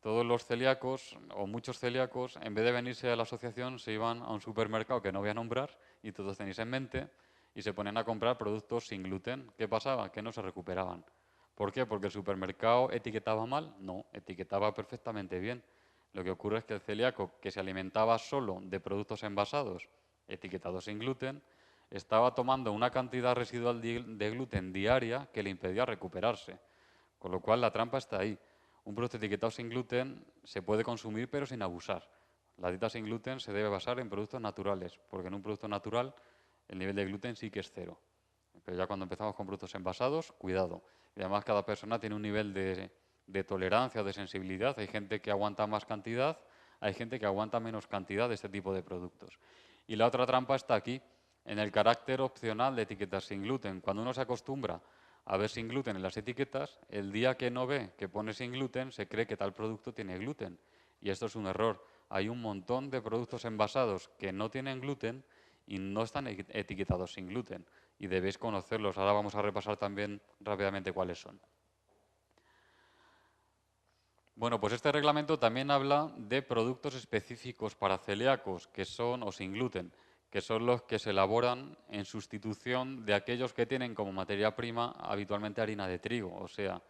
todos los celíacos, o muchos celíacos, en vez de venirse a la asociación, se iban a un supermercado que no voy a nombrar, y todos tenéis en mente, y se ponían a comprar productos sin gluten. ¿Qué pasaba? Que no se recuperaban. ¿Por qué? ¿Porque el supermercado etiquetaba mal? No, etiquetaba perfectamente bien. Lo que ocurre es que el celíaco, que se alimentaba solo de productos envasados, etiquetados sin gluten, estaba tomando una cantidad residual de gluten diaria que le impedía recuperarse. Con lo cual la trampa está ahí. Un producto etiquetado sin gluten se puede consumir pero sin abusar. La dieta sin gluten se debe basar en productos naturales, porque en un producto natural el nivel de gluten sí que es cero. Pero ya cuando empezamos con productos envasados, cuidado. Y además cada persona tiene un nivel de tolerancia o de sensibilidad. Hay gente que aguanta más cantidad, hay gente que aguanta menos cantidad de este tipo de productos. Y la otra trampa está aquí, en el carácter opcional de etiquetas sin gluten. Cuando uno se acostumbra a ver sin gluten en las etiquetas, el día que no ve que pone sin gluten, se cree que tal producto tiene gluten. Y esto es un error. Hay un montón de productos envasados que no tienen gluten y no están etiquetados sin gluten. Y debéis conocerlos. Ahora vamos a repasar también rápidamente cuáles son. Bueno, pues este reglamento también habla de productos específicos para celíacos, que son, o sin gluten, que son los que se elaboran en sustitución de aquellos que tienen como materia prima habitualmente harina de trigo, o sea,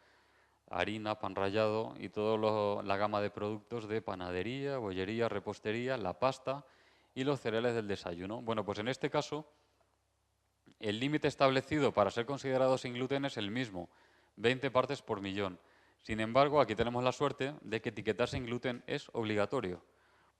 harina, pan rallado y toda la gama de productos de panadería, bollería, repostería, la pasta y los cereales del desayuno. Bueno, pues en este caso, el límite establecido para ser considerado sin gluten es el mismo, 20 partes por millón. Sin embargo, aquí tenemos la suerte de que etiquetar sin gluten es obligatorio.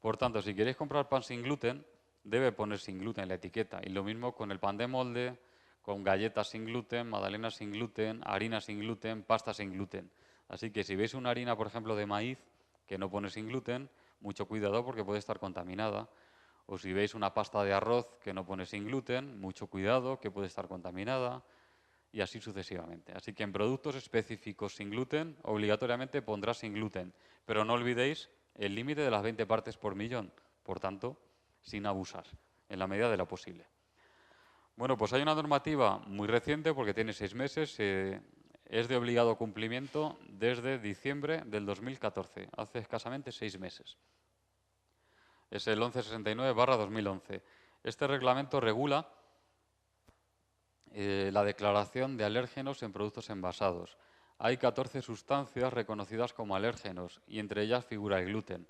Por tanto, si queréis comprar pan sin gluten, debe poner sin gluten en la etiqueta. Y lo mismo con el pan de molde, con galletas sin gluten, magdalenas sin gluten, harina sin gluten, pasta sin gluten. Así que si veis una harina, por ejemplo, de maíz que no pone sin gluten, mucho cuidado porque puede estar contaminada. O si veis una pasta de arroz que no pone sin gluten, mucho cuidado que puede estar contaminada y así sucesivamente. Así que en productos específicos sin gluten, obligatoriamente pondrá sin gluten. Pero no olvidéis el límite de las 20 partes por millón. Por tanto, sin abusar, en la medida de lo posible. Bueno, pues hay una normativa muy reciente, porque tiene 6 meses, es de obligado cumplimiento desde diciembre del 2014, hace escasamente 6 meses. Es el 1169/2011. Este reglamento regula la declaración de alérgenos en productos envasados. Hay 14 sustancias reconocidas como alérgenos y entre ellas figura el gluten.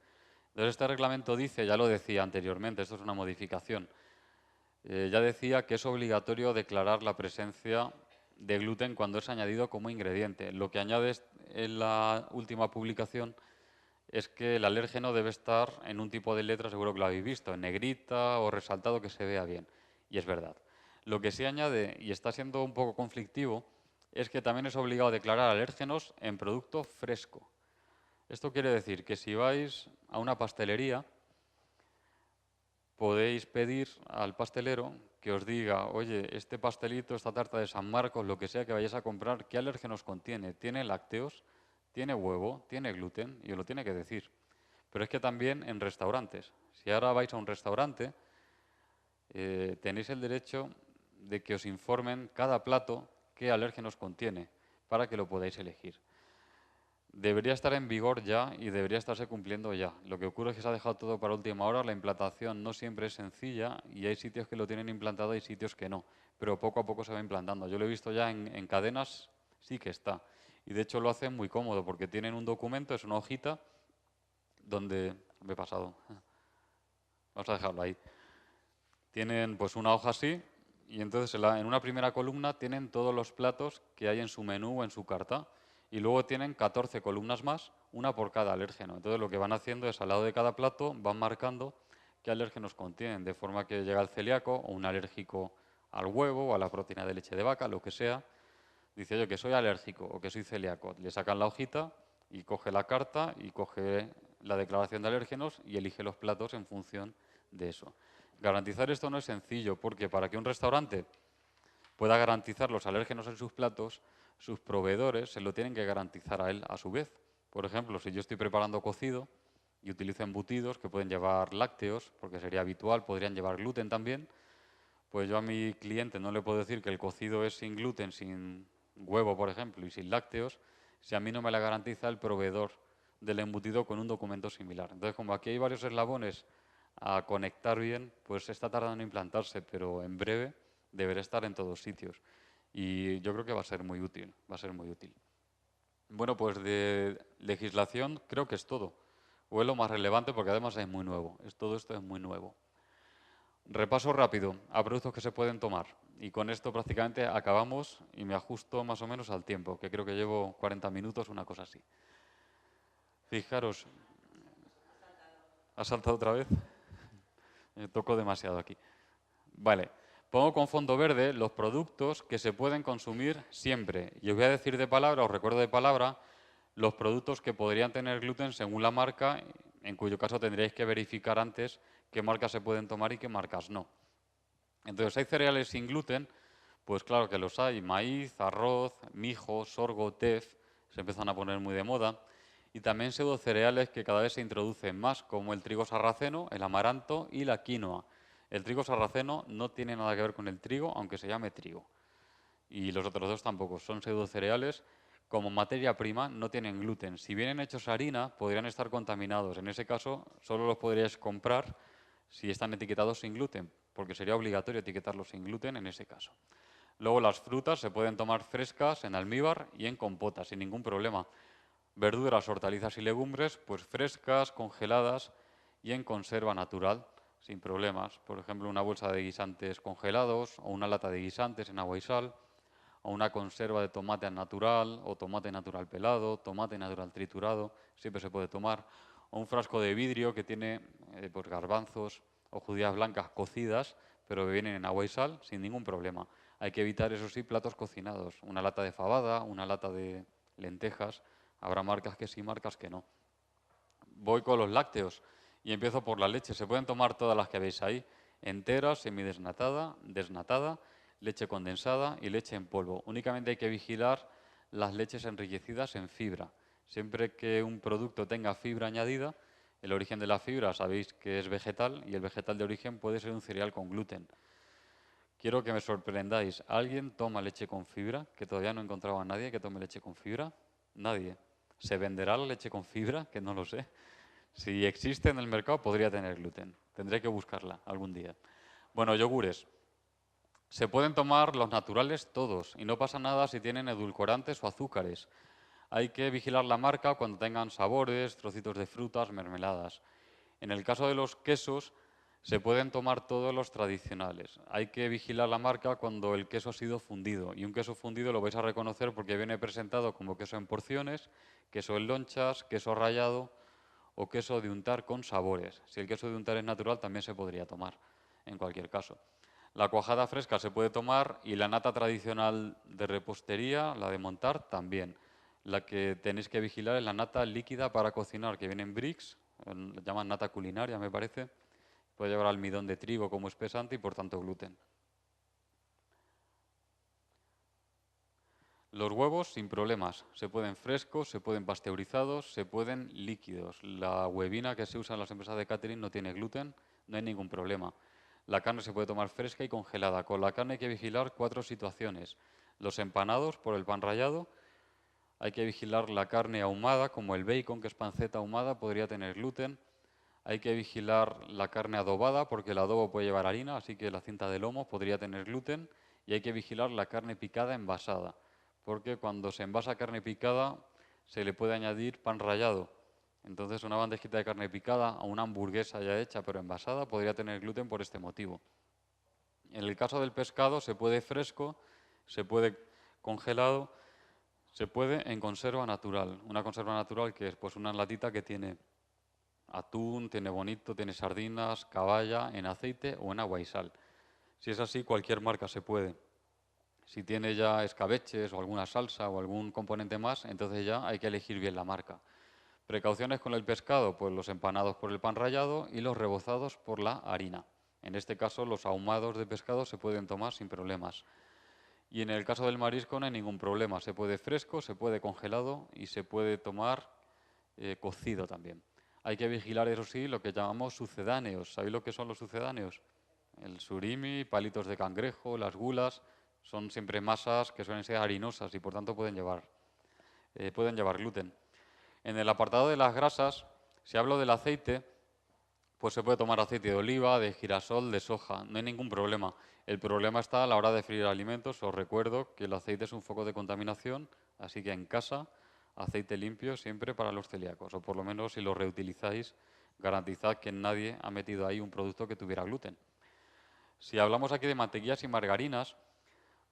Entonces este reglamento dice, ya lo decía anteriormente, esto es una modificación, ya decía que es obligatorio declarar la presencia de gluten cuando es añadido como ingrediente. Lo que añade en la última publicación es que el alérgeno debe estar en un tipo de letra, seguro que lo habéis visto, en negrita o resaltado que se vea bien. Y es verdad. Lo que sí añade, y está siendo un poco conflictivo, es que también es obligado a declarar alérgenos en producto fresco. Esto quiere decir que si vais a una pastelería, podéis pedir al pastelero que os diga, oye, este pastelito, esta tarta de San Marcos, lo que sea que vayáis a comprar, ¿qué alérgenos contiene? ¿Tiene lácteos? ¿Tiene huevo? ¿Tiene gluten? Y os lo tiene que decir. Pero es que también en restaurantes. Si ahora vais a un restaurante, tenéis el derecho de que os informen cada plato qué alérgenos contiene, para que lo podáis elegir. Debería estar en vigor ya y debería estarse cumpliendo ya. Lo que ocurre es que se ha dejado todo para última hora, la implantación no siempre es sencilla y hay sitios que lo tienen implantado y sitios que no, pero poco a poco se va implantando. Yo lo he visto ya en cadenas, sí que está. Y de hecho lo hacen muy cómodo porque tienen un documento, es una hojita, donde... Me he pasado. Vamos a dejarlo ahí. Tienen pues una hoja así y entonces en una primera columna tienen todos los platos que hay en su menú o en su carta y luego tienen 14 columnas más, una por cada alérgeno. Entonces lo que van haciendo es al lado de cada plato van marcando qué alérgenos contienen, de forma que llega el celíaco o un alérgico al huevo o a la proteína de leche de vaca, lo que sea, dice yo que soy alérgico o que soy celíaco, le sacan la hojita y coge la carta y coge la declaración de alérgenos y elige los platos en función de eso. Garantizar esto no es sencillo, porque para que un restaurante pueda garantizar los alérgenos en sus platos, sus proveedores se lo tienen que garantizar a él a su vez. Por ejemplo, si yo estoy preparando cocido y utilizo embutidos que pueden llevar lácteos, porque sería habitual, podrían llevar gluten también, pues yo a mi cliente no le puedo decir que el cocido es sin gluten, sin huevo, por ejemplo, y sin lácteos, si a mí no me la garantiza el proveedor del embutido con un documento similar. Entonces, como aquí hay varios eslabones a conectar bien, pues está tardando en implantarse, pero en breve deberá estar en todos sitios. Y yo creo que va a ser muy útil, va a ser muy útil. Bueno, pues de legislación creo que es todo. O es lo más relevante porque además es muy nuevo. Todo esto es muy nuevo. Repaso rápido a productos que se pueden tomar. Y con esto prácticamente acabamos y me ajusto más o menos al tiempo, que creo que llevo 40 minutos, una cosa así. Fijaros, ¿ha saltado otra vez? Toco demasiado aquí. Vale, pongo con fondo verde los productos que se pueden consumir siempre. Y os voy a decir de palabra, os recuerdo de palabra, los productos que podrían tener gluten según la marca, en cuyo caso tendríais que verificar antes qué marcas se pueden tomar y qué marcas no. Entonces, ¿hay cereales sin gluten? Pues claro que los hay. Maíz, arroz, mijo, sorgo, tef, se empiezan a poner muy de moda. Y también pseudocereales que cada vez se introducen más, como el trigo sarraceno, el amaranto y la quinoa. El trigo sarraceno no tiene nada que ver con el trigo, aunque se llame trigo. Y los otros dos tampoco. Son pseudocereales. Como materia prima no tienen gluten. Si vienen hechos harina, podrían estar contaminados. En ese caso, solo los podríais comprar si están etiquetados sin gluten, porque sería obligatorio etiquetarlos sin gluten en ese caso. Luego las frutas se pueden tomar frescas en almíbar y en compota, sin ningún problema. Verduras, hortalizas y legumbres, pues frescas, congeladas y en conserva natural, sin problemas. Por ejemplo, una bolsa de guisantes congelados o una lata de guisantes en agua y sal, o una conserva de tomate natural o tomate natural pelado, tomate natural triturado, siempre se puede tomar, o un frasco de vidrio que tiene pues garbanzos o judías blancas cocidas, pero que vienen en agua y sal sin ningún problema. Hay que evitar, eso sí, platos cocinados, una lata de fabada, una lata de lentejas, habrá marcas que sí, marcas que no. Voy con los lácteos y empiezo por la leche. Se pueden tomar todas las que veis ahí, entera, semidesnatada, desnatada, leche condensada y leche en polvo. Únicamente hay que vigilar las leches enriquecidas en fibra. Siempre que un producto tenga fibra añadida, el origen de la fibra sabéis que es vegetal y el vegetal de origen puede ser un cereal con gluten. Quiero que me sorprendáis. ¿Alguien toma leche con fibra? Que todavía no he encontrado a nadie que tome leche con fibra. Nadie. ¿Se venderá la leche con fibra? Que no lo sé. Si existe en el mercado, podría tener gluten. Tendré que buscarla algún día. Bueno, yogures. Se pueden tomar los naturales todos y no pasa nada si tienen edulcorantes o azúcares. Hay que vigilar la marca cuando tengan sabores, trocitos de frutas, mermeladas. En el caso de los quesos, se pueden tomar todos los tradicionales. Hay que vigilar la marca cuando el queso ha sido fundido. Y un queso fundido lo vais a reconocer porque viene presentado como queso en porciones, queso en lonchas, queso rallado o queso de untar con sabores. Si el queso de untar es natural, también se podría tomar, en cualquier caso. La cuajada fresca se puede tomar y la nata tradicional de repostería, la de montar, también. La que tenéis que vigilar es la nata líquida para cocinar, que viene en bricks, la llaman nata culinaria, me parece. Puede llevar almidón de trigo como espesante y por tanto gluten. Los huevos sin problemas, se pueden frescos, se pueden pasteurizados, se pueden líquidos. La huevina que se usa en las empresas de catering no tiene gluten, no hay ningún problema. La carne se puede tomar fresca y congelada. Con la carne hay que vigilar 4 situaciones. Los empanados por el pan rallado, hay que vigilar la carne ahumada, como el bacon, que es panceta ahumada, podría tener gluten. Hay que vigilar la carne adobada, porque el adobo puede llevar harina, así que la cinta de lomo podría tener gluten. Y hay que vigilar la carne picada envasada, porque cuando se envasa carne picada se le puede añadir pan rallado. Entonces una bandejita de carne picada a una hamburguesa ya hecha pero envasada podría tener gluten por este motivo. En el caso del pescado se puede fresco, se puede congelado, se puede en conserva natural. Una conserva natural que es pues una latita que tiene atún, tiene bonito, tiene sardinas, caballa, en aceite o en agua y sal. Si es así, cualquier marca se puede. Si tiene ya escabeches o alguna salsa o algún componente más, entonces ya hay que elegir bien la marca. Precauciones con el pescado, pues los empanados por el pan rallado y los rebozados por la harina. En este caso, los ahumados de pescado se pueden tomar sin problemas. Y en el caso del marisco no hay ningún problema. Se puede fresco, se puede congelado y se puede tomar cocido también. Hay que vigilar, eso sí, lo que llamamos sucedáneos. ¿Sabéis lo que son los sucedáneos? El surimi, palitos de cangrejo, las gulas, son siempre masas que suelen ser harinosas y por tanto pueden llevar gluten. En el apartado de las grasas, si hablo del aceite, pues se puede tomar aceite de oliva, de girasol, de soja, no hay ningún problema. El problema está a la hora de freír alimentos. Os recuerdo que el aceite es un foco de contaminación, así que en casa, aceite limpio siempre para los celíacos, o por lo menos si lo reutilizáis, garantizad que nadie ha metido ahí un producto que tuviera gluten. Si hablamos aquí de mantequillas y margarinas,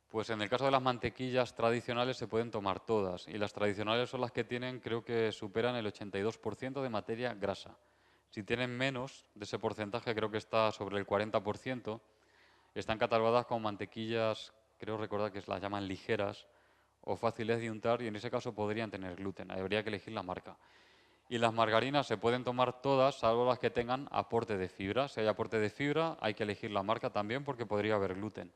pues en el caso de las mantequillas tradicionales se pueden tomar todas, y las tradicionales son las que tienen, creo que superan el 82% de materia grasa. Si tienen menos de ese porcentaje, creo que está sobre el 40%, están catalogadas como mantequillas, creo recordar que las llaman ligeras o fáciles de untar, y en ese caso podrían tener gluten, habría que elegir la marca. Y las margarinas se pueden tomar todas, salvo las que tengan aporte de fibra. Si hay aporte de fibra, hay que elegir la marca también porque podría haber gluten.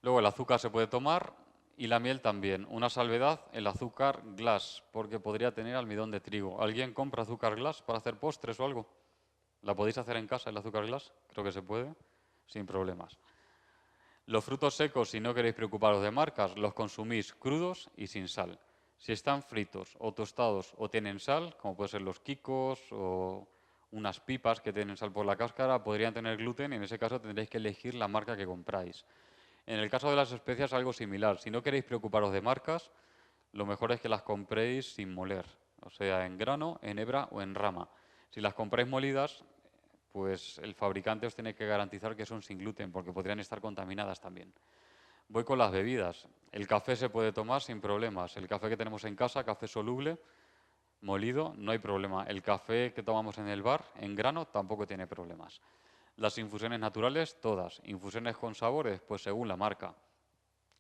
Luego el azúcar se puede tomar y la miel también. Una salvedad, el azúcar glass, porque podría tener almidón de trigo. ¿Alguien compra azúcar glass para hacer postres o algo? ¿La podéis hacer en casa, el azúcar glass? Creo que se puede, sin problemas. Los frutos secos, si no queréis preocuparos de marcas, los consumís crudos y sin sal. Si están fritos o tostados o tienen sal, como pueden ser los quicos o unas pipas que tienen sal por la cáscara, podrían tener gluten y en ese caso tendréis que elegir la marca que compráis. En el caso de las especias algo similar. Si no queréis preocuparos de marcas, lo mejor es que las compréis sin moler, o sea, en grano, en hebra o en rama. Si las compráis molidas, pues el fabricante os tiene que garantizar que son sin gluten, porque podrían estar contaminadas también. Voy con las bebidas. El café se puede tomar sin problemas. El café que tenemos en casa, café soluble, molido, no hay problema. El café que tomamos en el bar, en grano, tampoco tiene problemas. Las infusiones naturales, todas. Infusiones con sabores, pues según la marca.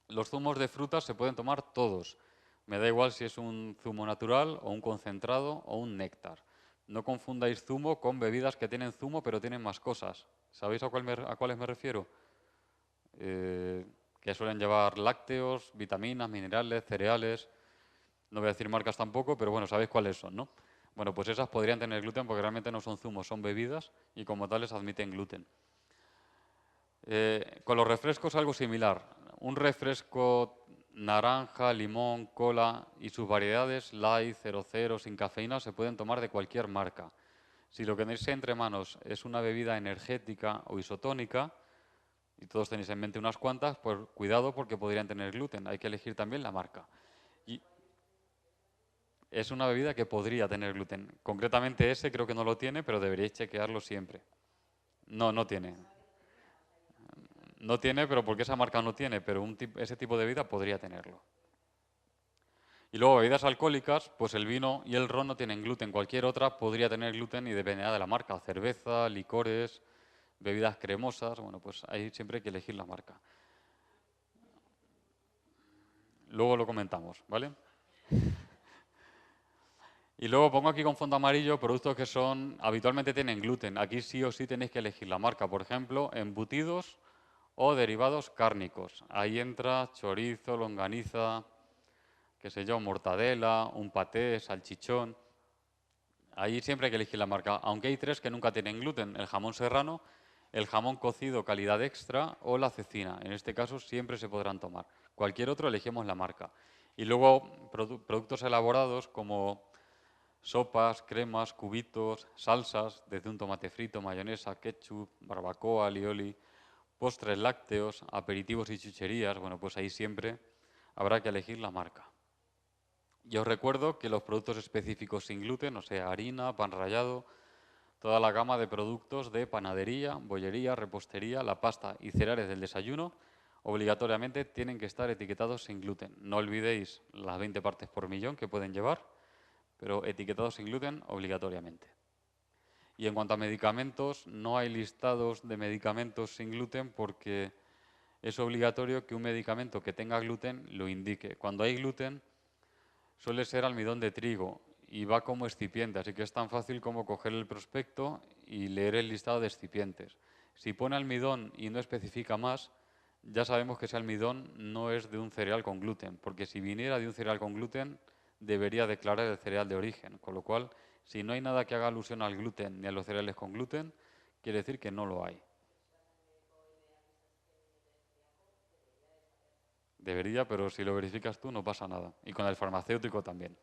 Los zumos de frutas se pueden tomar todos. Me da igual si es un zumo natural o un concentrado o un néctar. No confundáis zumo con bebidas que tienen zumo pero tienen más cosas. ¿Sabéis a cuáles me refiero? Que suelen llevar lácteos, vitaminas, minerales, cereales. No voy a decir marcas tampoco, pero bueno, sabéis cuáles son, ¿no? Bueno, pues esas podrían tener gluten porque realmente no son zumos, son bebidas y como tales admiten gluten. Con los refrescos algo similar. Un refresco naranja, limón, cola y sus variedades, light, 00, sin cafeína, se pueden tomar de cualquier marca. Si lo que tenéis entre manos es una bebida energética o isotónica, y todos tenéis en mente unas cuantas, pues cuidado porque podrían tener gluten. Hay que elegir también la marca. Y es una bebida que podría tener gluten. Concretamente ese creo que no lo tiene, pero deberíais chequearlo siempre. No, no tiene. No tiene, pero porque esa marca no tiene, pero ese tipo de bebida podría tenerlo. Y luego bebidas alcohólicas, pues el vino y el ron no tienen gluten. Cualquier otra podría tener gluten y dependerá de la marca. Cerveza, licores, bebidas cremosas, bueno, pues ahí siempre hay que elegir la marca. Luego lo comentamos, ¿vale? Y luego pongo aquí con fondo amarillo productos que habitualmente tienen gluten. Aquí sí o sí tenéis que elegir la marca. Por ejemplo, embutidos o derivados cárnicos. Ahí entra chorizo, longaniza, qué sé yo, mortadela, un paté, salchichón. Ahí siempre hay que elegir la marca, aunque hay tres que nunca tienen gluten: el jamón serrano, el jamón cocido calidad extra o la cecina. En este caso siempre se podrán tomar. Cualquier otro elegimos la marca. Y luego productos elaborados como sopas, cremas, cubitos, salsas, desde un tomate frito, mayonesa, ketchup, barbacoa, alioli, postres lácteos, aperitivos y chucherías. Bueno, pues ahí siempre habrá que elegir la marca. Y os recuerdo que los productos específicos sin gluten, o sea, harina, pan rallado, toda la gama de productos de panadería, bollería, repostería, la pasta y cereales del desayuno, obligatoriamente tienen que estar etiquetados sin gluten. No olvidéis las 20 partes por millón que pueden llevar, pero etiquetados sin gluten obligatoriamente. Y en cuanto a medicamentos, no hay listados de medicamentos sin gluten porque es obligatorio que un medicamento que tenga gluten lo indique. Cuando hay gluten suele ser almidón de trigo y va como excipiente, así que es tan fácil como coger el prospecto y leer el listado de excipientes. Si pone almidón y no especifica más, ya sabemos que ese almidón no es de un cereal con gluten, porque si viniera de un cereal con gluten, debería declarar el cereal de origen, con lo cual, si no hay nada que haga alusión al gluten ni a los cereales con gluten, quiere decir que no lo hay. Debería, pero si lo verificas tú no pasa nada. Y con el farmacéutico también.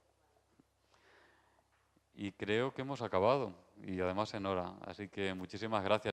Y creo que hemos acabado, y además en hora. Así que muchísimas gracias.